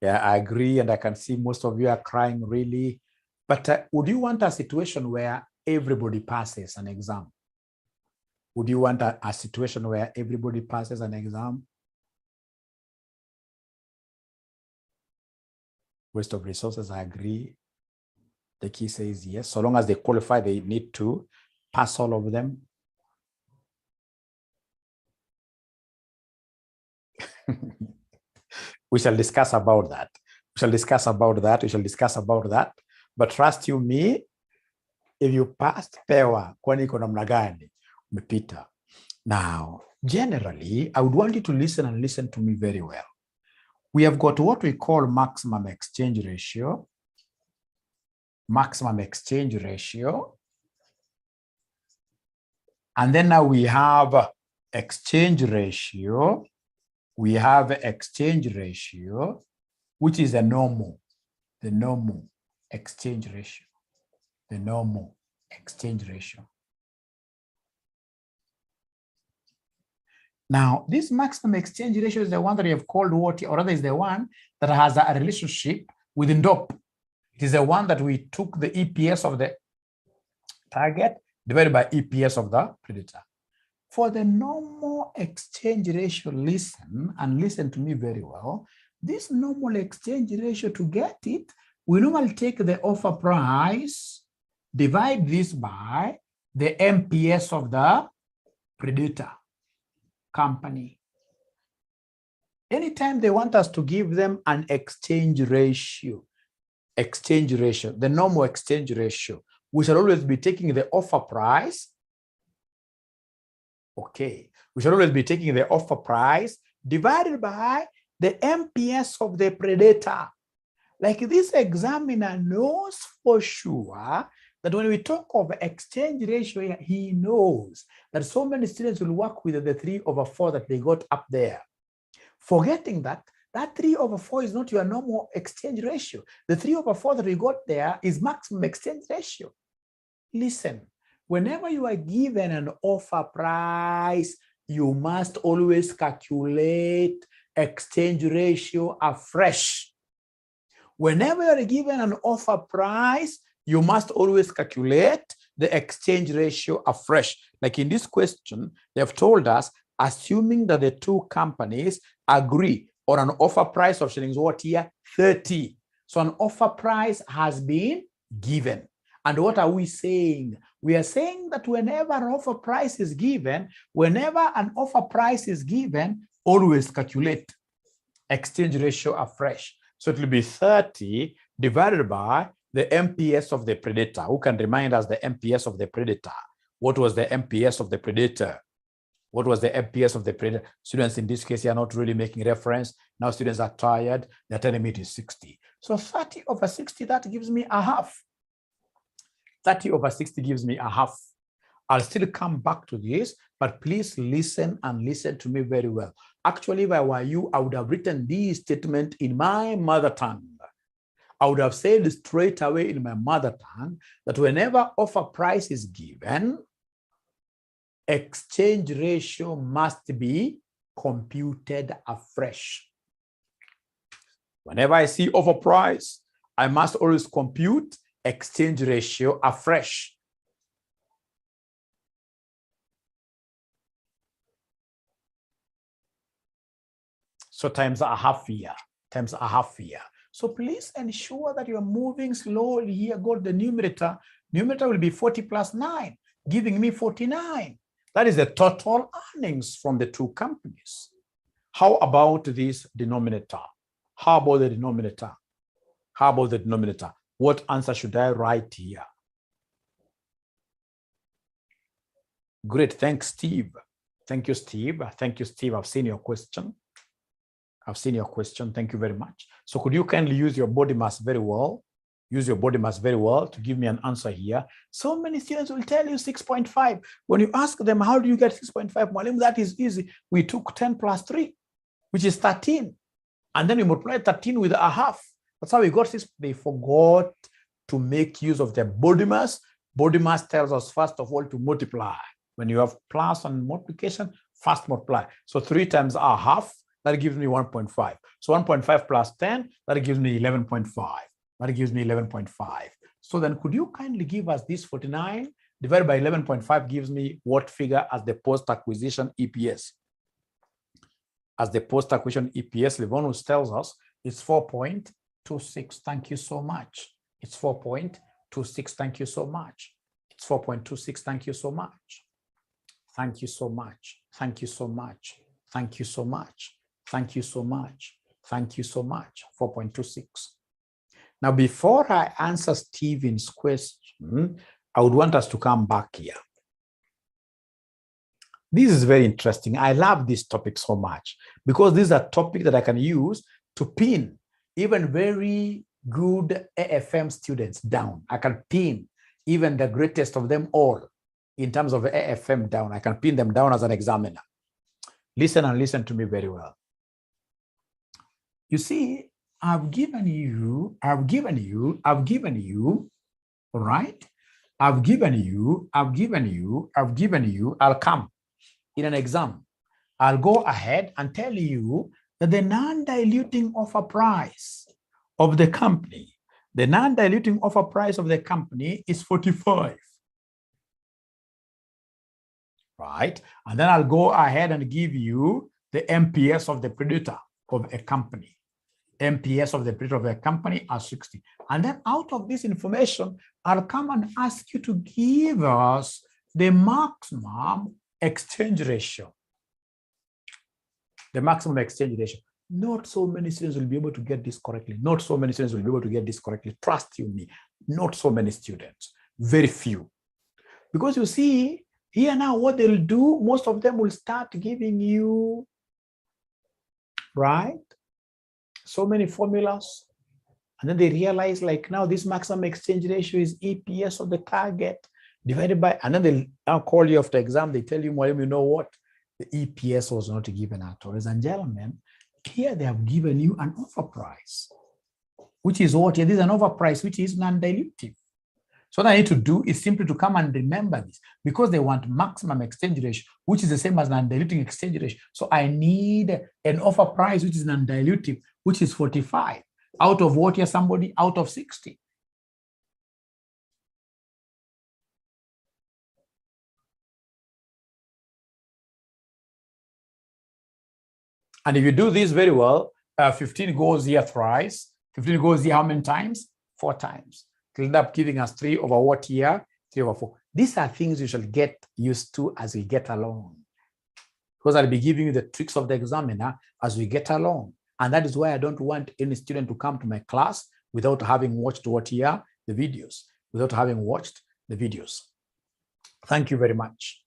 Yeah, I agree, and I can see most of you are crying really. But would you want a situation where everybody passes an exam? Would you want a situation where everybody passes an exam? Waste of resources, I agree. The key says yes. So long as they qualify, they need to pass all of them. We shall discuss about that. We shall discuss about that. We shall discuss about that. But trust you me, if you passed, pewa, kwani iko namna gani? Umepita. Now, generally, I would want you to listen and listen to me very well. We have got what we call maximum exchange ratio. Maximum exchange ratio. And then now we have exchange ratio. We have exchange ratio, which is the normal exchange ratio, the normal exchange ratio. Now, this maximum exchange ratio is the one that we have called what, or rather is the one that has a relationship with NDOP. It is the one that we took the EPS of the target divided by EPS of the predator. For the normal exchange ratio, listen and listen to me very well. This normal exchange ratio, to get it, we normally take the offer price, divide this by the MPS of the predator, company. Anytime they want us to give them an exchange ratio, the normal exchange ratio, we shall always be taking the offer price. Okay, we shall always be taking the offer price divided by the MPS of the predator. Like this examiner knows for sure that when we talk of exchange ratio, he knows that so many students will work with the 3/4 that they got up there, forgetting that 3/4 is not your normal exchange ratio. The 3/4 that we got there is maximum exchange ratio. Listen, whenever you are given an offer price, you must always calculate exchange ratio afresh. Whenever you are given an offer price, you must always calculate the exchange ratio afresh. Like in this question, they have told us, assuming that the two companies agree on an offer price of shillings what here? 30. So an offer price has been given. And what are we saying? We are saying that whenever an offer price is given, always calculate exchange ratio afresh. So it will be 30 divided by the MPS of the predator. Who can remind us the MPS of the predator? What was the MPS of the predator? What was the MPS of the predator? Students in this case are not really making reference. Now students are tired. They're telling me it is 60. So 30/60, that gives me a half. 30/60 gives me a half. I'll still come back to this, but please listen and listen to me very well. Actually, if I were you, I would have written this statement in my mother tongue. I would have said straight away in my mother tongue that whenever offer price is given, exchange ratio must be computed afresh. Whenever I see offer price, I must always compute exchange ratio afresh. So times a half year, So please ensure that you're moving slowly here. Go to the numerator. Numerator will be 40 plus 9, giving me 49. That is the total earnings from the two companies. How about this denominator? How about the denominator? What answer should I write here? Great, thanks, Steve. Thank you, Steve. I've seen your question. Thank you very much. So could you kindly use your body mass very well? To give me an answer here. So many students will tell you 6.5. When you ask them, how do you get 6.5? Mwalimu, that is easy. We took 10 plus 3, which is 13. And then we multiply 13 with a half. That's how we got 6. They forgot to make use of their body mass. Body mass tells us, first of all, to multiply. When you have plus and multiplication, first multiply. So 3 times a half, that gives me 1.5. So 1.5 plus 10, that gives me 11.5. So then could you kindly give us this 49 divided by 11.5 gives me what figure as the post-acquisition EPS? As the post-acquisition EPS, Livonus tells us it's 4.26. Thank you so much. It's 4.26. Thank you so much. It's 4.26. Thank you so much. Thank you so much. Thank you so much. Thank you so much. Thank you so much. Thank you so much. 4.26. Now, before I answer Stephen's question, I would want us to come back here. This is very interesting. I love this topic so much because this is a topic that I can use to pin even very good AFM students down. I can pin even the greatest of them all in terms of AFM down. I can pin them down as an examiner. Listen and listen to me very well. You see, I've given you, all right? I'll come in an exam. I'll go ahead and tell you that the non-diluting offer price of the company, is 45. Right? And then I'll go ahead and give you the MPS of the predator of a company. MPS of the predator of a company are 60. And then out of this information, I'll come and ask you to give us the maximum exchange ratio. The maximum exchange ratio. Not so many students will be able to get this correctly. Not so many students will be able to get this correctly. Trust you me. Not so many students. Very few. Because you see, here now what they'll do, most of them will start giving you, right, so many formulas. And then they realize, like, now this maximum exchange ratio is EPS of the target divided by, and then they'll now call you after exam. They tell you, Mwalimu, you know what? The EPS was not given at all. Ladies and gentlemen, here they have given you an offer price, which is what? Here, this is an offer price, which is non-dilutive. So what I need to do is simply to come and remember this, because they want maximum exchange ratio, which is the same as non-diluting exchange ratio. So I need an offer price, which is non-dilutive, which is 45. Out of what here, somebody? Out of 60. And if you do this very well, 15 goes here thrice. 15 goes here how many times? 4 times. It'll end up giving us 3 over what here? 3 over 4. These are things you shall get used to as we get along. Because I'll be giving you the tricks of the examiner as we get along. And that is why I don't want any student to come to my class without having watched what here? The videos. Without having watched the videos. Thank you very much.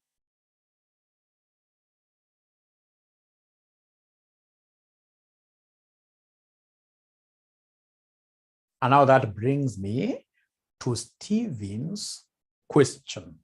And now that brings me to Stephen's question.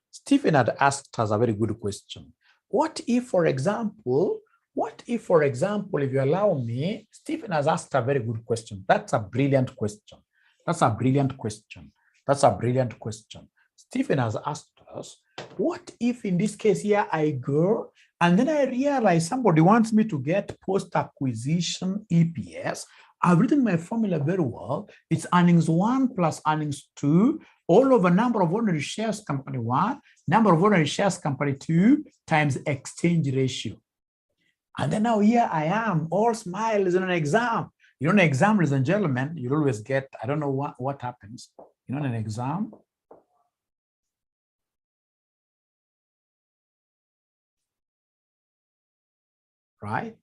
Stephen had asked us a very good question. What if, for example, if you allow me, Stephen has asked a very good question. That's a brilliant question. That's a brilliant question. That's a brilliant question. Stephen has asked us, what if in this case here I go and then I realize somebody wants me to get post-acquisition EPS. I've written my formula very well. It's earnings 1 plus earnings 2, all over number of ordinary shares company 1, number of ordinary shares company 2 times exchange ratio. And then now here I am, all smiles in an exam. You know, in an exam, ladies and gentlemen, you'll always get, I don't know what happens. You know, in an exam, right?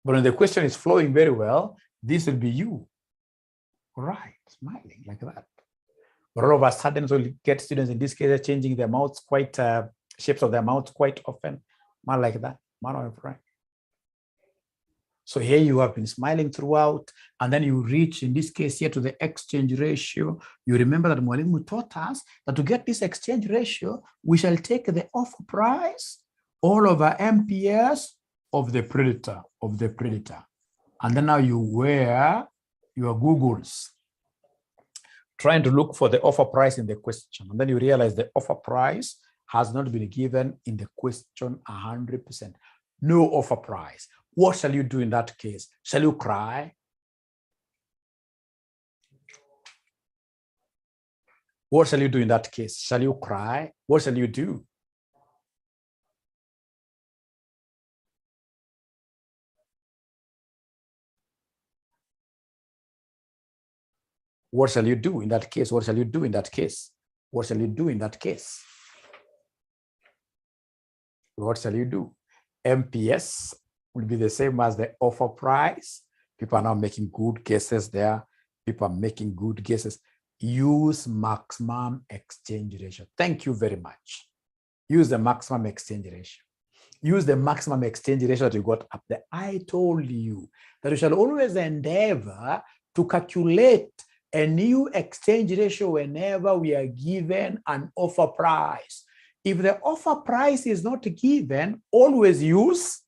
But when the question is flowing very well, this will be you, right? Smiling like that. But all of a sudden, so you get students in this case changing their mouths quite, shapes of their mouths quite often, man like that, man, right? So here you have been smiling throughout, and then you reach, in this case here, to the exchange ratio. You remember that Mwalimu taught us that to get this exchange ratio, we shall take the offer price all over MPS of the predator, And then now you wear your Googles, trying to look for the offer price in the question. And then you realize the offer price has not been given in the question 100%. No offer price. What shall you do in that case? Shall you cry? What shall you do in that case? Shall you cry? What shall you do? What shall you do in that case? What shall you do in that case? What shall you do in that case? What shall you do? MPS will be the same as the offer price. People are now making good guesses there. People are making good guesses. Use maximum exchange ratio. Thank you very much. Use the maximum exchange ratio. Use the maximum exchange ratio that you got up there. I told you that you shall always endeavor to calculate a new exchange ratio whenever we are given an offer price. If the offer price is not given, always use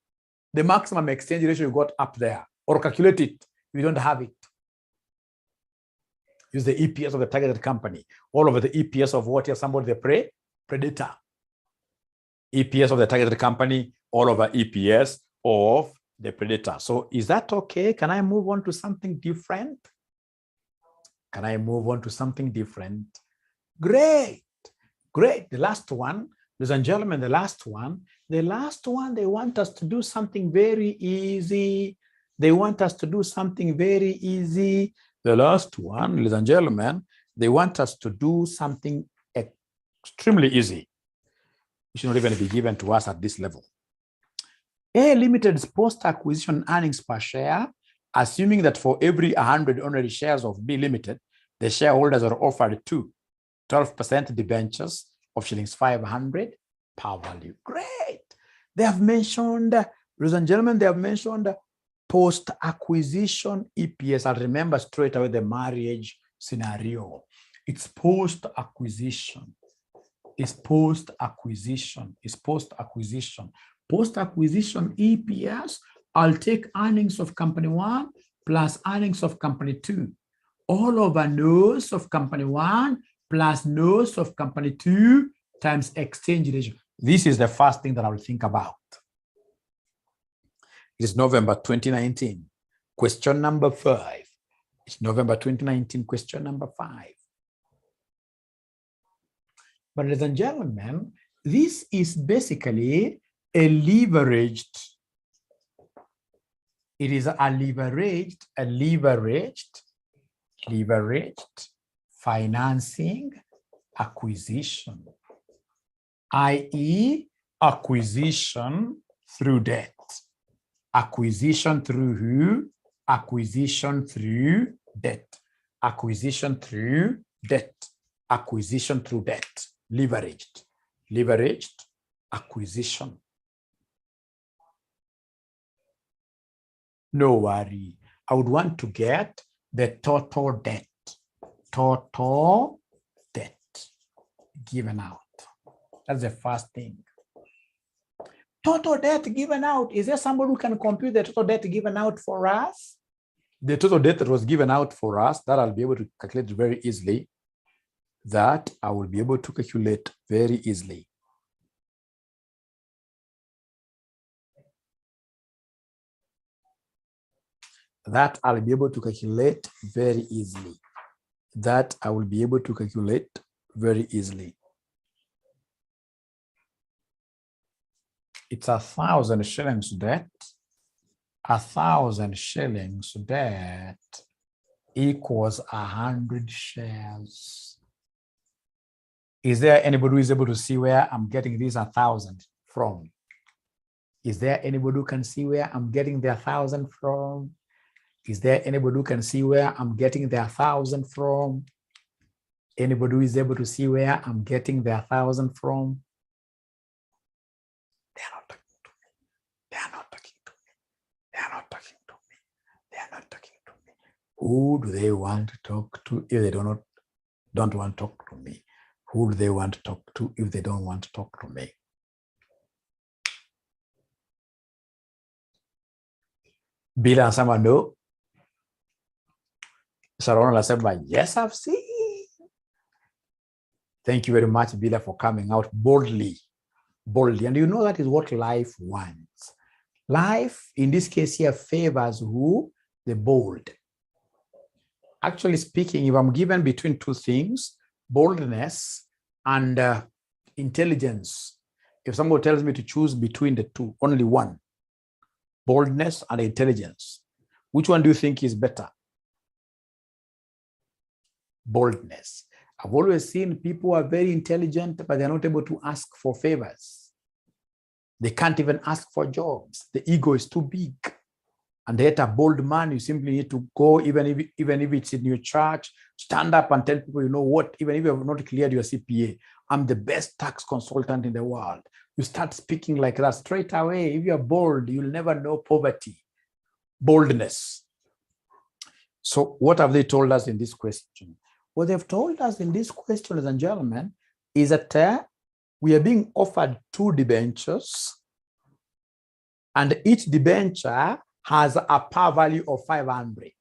the maximum exchange ratio you got up there, or calculate it if you don't have it. Use the EPS of the targeted company, all over the EPS of what is somebody the predator. EPS of the targeted company, all over EPS of the predator. So is that okay? Can I move on to something different? Can I move on to something different? Great, great. The last one, ladies and gentlemen, the last one, they want us to do something very easy. They want us to do something very easy. The last one, ladies and gentlemen, they want us to do something extremely easy. It should not even be given to us at this level. A Limited's post-acquisition earnings per share, assuming that for every 100 ordinary shares of B Limited, the shareholders are offered 12% debentures of shillings 500 per value. Great. They have mentioned, ladies and gentlemen, they have mentioned post-acquisition EPS. I'll remember straight away the marriage scenario. It's post-acquisition. It's post-acquisition. It's post-acquisition. Post-acquisition EPS, I'll take earnings of company 1 plus earnings of company 2. All over nose of company 1 plus nose of company 2 times exchange ratio. This is the first thing that I will think about. It is November 2019. Question number 5. It's November 2019, question number 5. But ladies and gentlemen, this is basically a leveraged, it is a leveraged financing acquisition, i.e. acquisition through debt. Acquisition through who? Acquisition through debt. Acquisition through debt. Acquisition through debt. Leveraged. Leveraged acquisition. No worry. I would want to get the total debt. Total debt given out. That's the first thing. Total debt given out. Is there somebody who can compute the total debt given out for us? The total debt that was given out for us, that I'll be able to calculate very easily. That I will be able to calculate very easily. That I'll be able to calculate very easily. That I will be able to calculate very easily. It's 1,000 shillings debt. 1,000 shillings debt equals 100 shares. Is there anybody who is able to see where I'm getting this 1,000 from? Is there anybody who can see where I'm getting the 1,000 from? Is there anybody who can see where I'm getting the 1,000 from? Anybody who is able to see where I'm getting the 1,000 from? They are not talking to me. They are not talking to me. They are not talking to me. They are not talking to me. Who do they want to talk to if they don't want to talk to me? Who do they want to talk to if they don't want to talk to me? Bila anasema no. Sharon anasema yes, I've seen. Thank you very much, Bila, for coming out boldly. Boldly. And you know that is what life wants. Life, in this case here, favors who? The bold. Actually speaking, if I'm given between two things, boldness and intelligence, if someone tells me to choose between the two, only one, boldness and intelligence, which one do you think is better? Boldness. I've always seen people who are very intelligent, but they're not able to ask for favors. They can't even ask for jobs. The ego is too big. And yet a bold man, you simply need to go, even if it's in your church, stand up and tell people, you know what, even if you have not cleared your CPA, I'm the best tax consultant in the world. You start speaking like that straight away. If you're bold, you'll never know poverty. Boldness. So what have they told us in this question? What they've told us in this question, ladies and gentlemen, is that we are being offered 2 debentures, and each debenture has a par value of 500.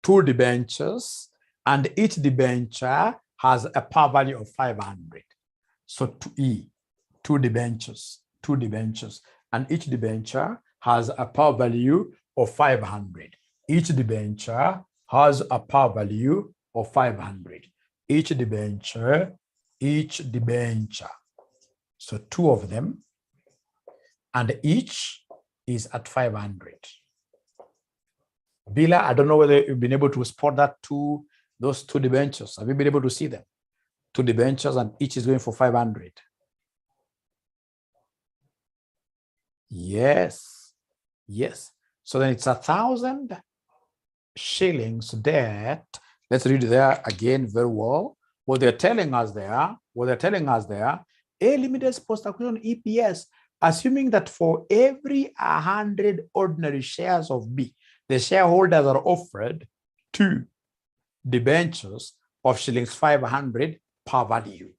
2 debentures, and each debenture has a par value of 500. So 2E, 2 debentures, and each debenture has a par value of 500. Each debenture has a par value of 500. Each debenture. So 2 of them, and each is at 500. Bila, I don't know whether you've been able to spot that those 2 debentures. Have you been able to see them? 2 debentures, and each is going for 500. Yes. Yes. So then it's 1,000 shillings debt. Let's read there again very well. What they're telling us there, A Limited's post-acquisition EPS, assuming that for every 100 ordinary shares of B, the shareholders are offered 2 debentures of shillings 500 per value.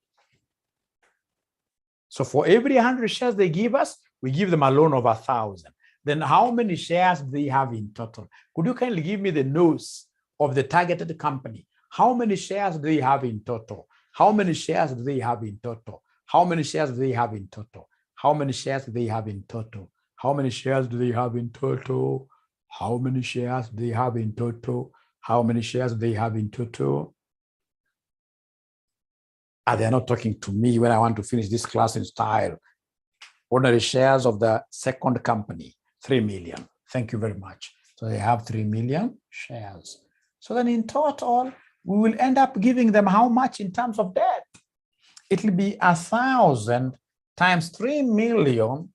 So for every 100 shares they give us, we give them a loan of 1,000. Then how many shares do they have in total? Could you kindly give me the nose of the targeted company? How many shares do they have in total? How many shares do they have in total? How many shares do they have in total? How many shares do they have in total? How many shares do they have in total? How many shares do they have in total? How many shares do they have in total? They're not talking to me when I want to finish this class in style. Ordinary shares of the second company, 3 million. Thank you very much. So they have 3 million shares. So then in total, we will end up giving them how much in terms of debt? It will be 1,000 times 3 million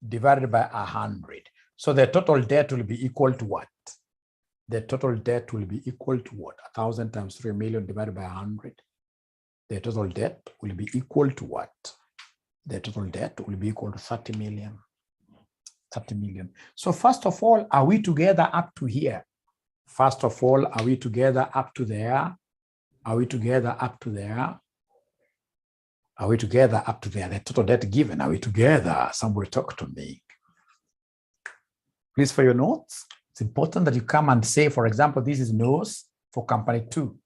divided by 100. So the total debt will be equal to what? The total debt will be equal to what? 1,000 times 3 million divided by 100. The total debt will be equal to what? The total debt will be equal to 30 million. 30 million. So first of all, are we together up to here? First of all, are we together up to there? Are we together up to there? Are we together up to there? The total debt given, are we together? Somebody talk to me. Please, for your notes, it's important that you come and say, for example, this is nose for company 2.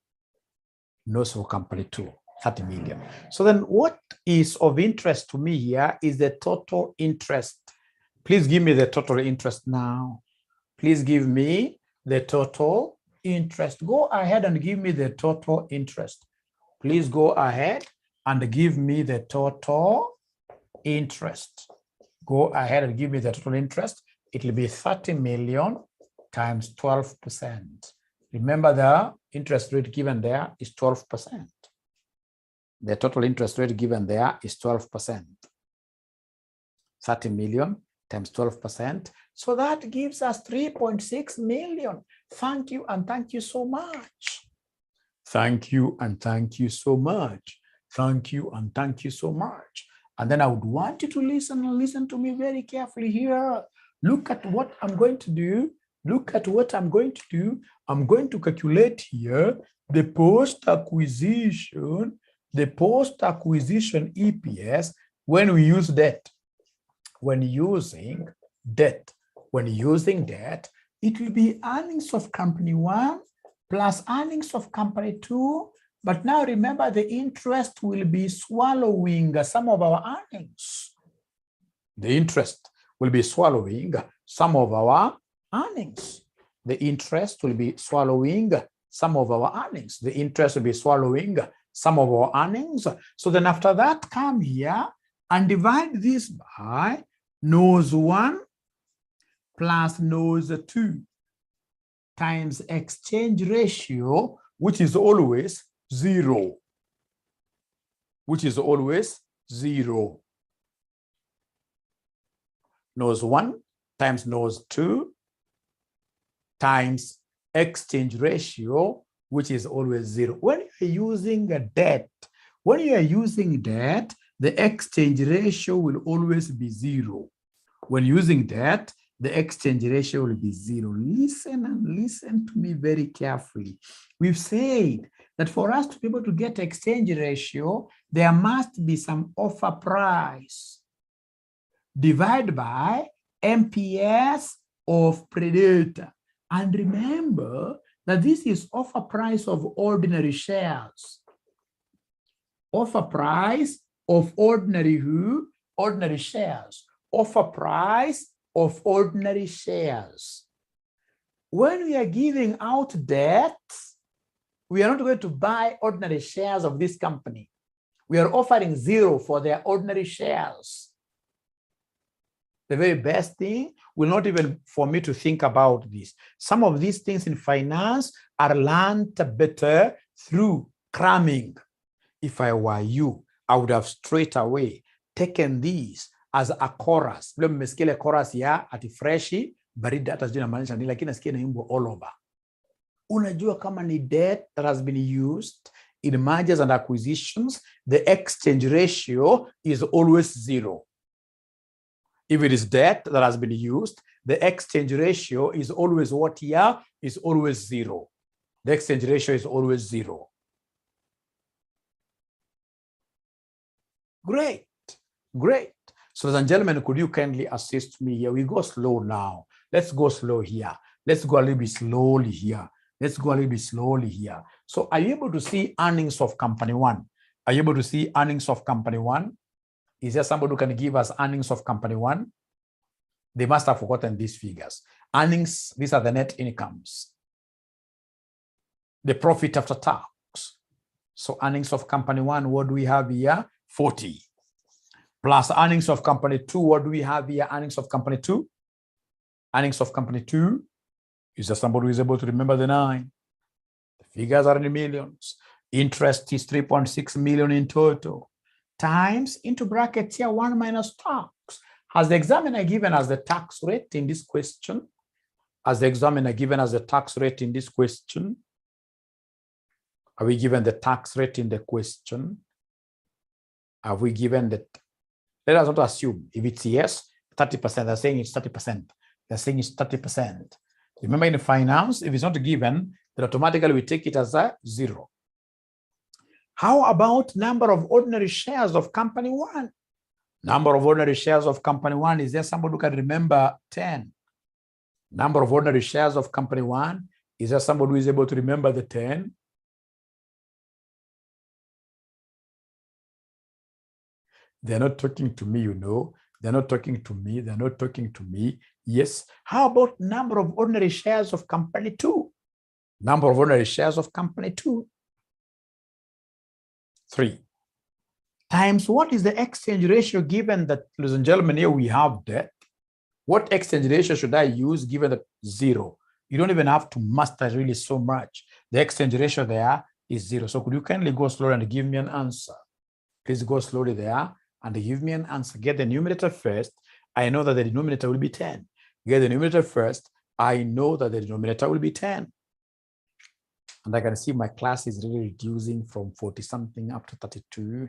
Nose for company 2, 30 million. So then what is of interest to me here is the total interest. Please give me the total interest now. Please give me the total interest. Go ahead and give me the total interest. Please go ahead and give me the total interest. Go ahead and give me the total interest. It will be 30 million times 12%. Remember the interest rate given there is 12%. The total interest rate given there is 12%. 30 million times 12%. So that gives us 3.6 million. Thank you and thank you so much. Thank you and thank you so much. Thank you and thank you so much. And then I would want you to listen and listen to me very carefully here. Look at what I'm going to do. Look at what I'm going to do. I'm going to calculate here the post-acquisition EPS when we use debt. When using debt, it will be earnings of company 1 plus earnings of company 2. But now remember, the interest will be swallowing some of our earnings. The interest will be swallowing some of our earnings. The interest will be swallowing some of our earnings. The interest will be swallowing some of our earnings. So then after that, come here and divide this by nose 1 plus nose 2 times exchange ratio, which is always 0. Which is always 0. Nose 1 times nose 2 times exchange ratio, which is always 0. When you're using a debt, the exchange ratio will always be 0. When using debt, the exchange ratio will be 0. Listen and listen to me very carefully. We've said that for us to be able to get exchange ratio, there must be some offer price divided by MPS of predator. And remember that this is offer price of ordinary shares. Offer price of ordinary shares. Offer price of ordinary shares. When we are giving out debt, we are not going to buy ordinary shares of this company. We are offering 0 for their ordinary shares. The very best thing will not even for me to think about this. Some of these things in finance are learned better through cramming. If I were you, I would have straight away taken these as a chorus. Vile mmesikia ile chorus ya ati freshi baridi, hata sijui inamaanisha nini, lakini nasikia inaimbwa all over. Unajua kama ni debt that has been used in mergers and acquisitions, the exchange ratio is always zero. If it is debt that has been used, the exchange ratio is always what here? Is always zero. The exchange ratio is always zero. Great, great. So ladies and gentlemen, could you kindly assist me here? We go slow now. Let's go slow here. Let's go a little bit slowly here. Let's go a little bit slowly here. So are you able to see earnings of company one? Are you able to see earnings of company one? Is there somebody who can give us earnings of company one? They must have forgotten these figures. Earnings, these are the net incomes. The profit after tax. So earnings of company one, what do we have here? 40. Plus earnings of company two, what do we have here? Earnings of company two. Earnings of company two. Is there somebody who is able to remember the 9? The figures are in millions. Interest is 3.6 million in total. Times into brackets here 1 minus tax. Has the examiner given us the tax rate in this question? Has the examiner given us the tax rate in this question? Are we given the tax rate in the question? Have we given that? Let us not assume. If it's yes, 30%. They're saying it's 30%. They're saying it's 30%. Remember in finance, if it's not given, then automatically we take it as a 0. How about number of ordinary shares of company one? Number of ordinary shares of company one, is there somebody who can remember 10? Number of ordinary shares of company one, is there somebody who is able to remember the 10? They're not talking to me, you know. They're not talking to me. They're not talking to me. Yes. How about number of ordinary shares of company two? Number of ordinary shares of company two. 3. Times what is the exchange ratio given that, ladies and gentlemen, here we have debt? What exchange ratio should I use given that 0? You don't even have to master really so much. The exchange ratio there is 0. So could you kindly go slowly and give me an answer? Please go slowly there and give me an answer. Get the numerator first. I know that the denominator will be 10. Get the numerator first. I know that the denominator will be 10. And I can see my class is really reducing from 40 something up to 32.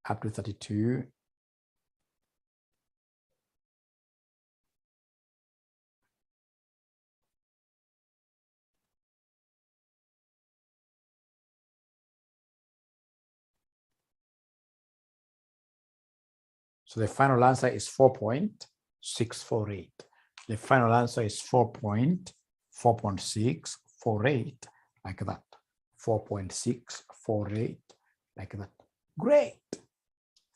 Up to 32. So the final answer is 4.648. The final answer is 4.648, like that. 4.648, like that. Great.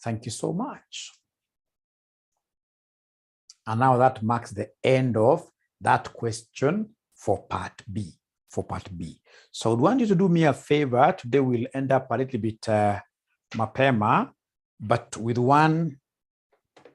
Thank you so much. And now that marks the end of that question for part B. So I would want you to do me a favor. Today we'll end up a little bit mapema, but with one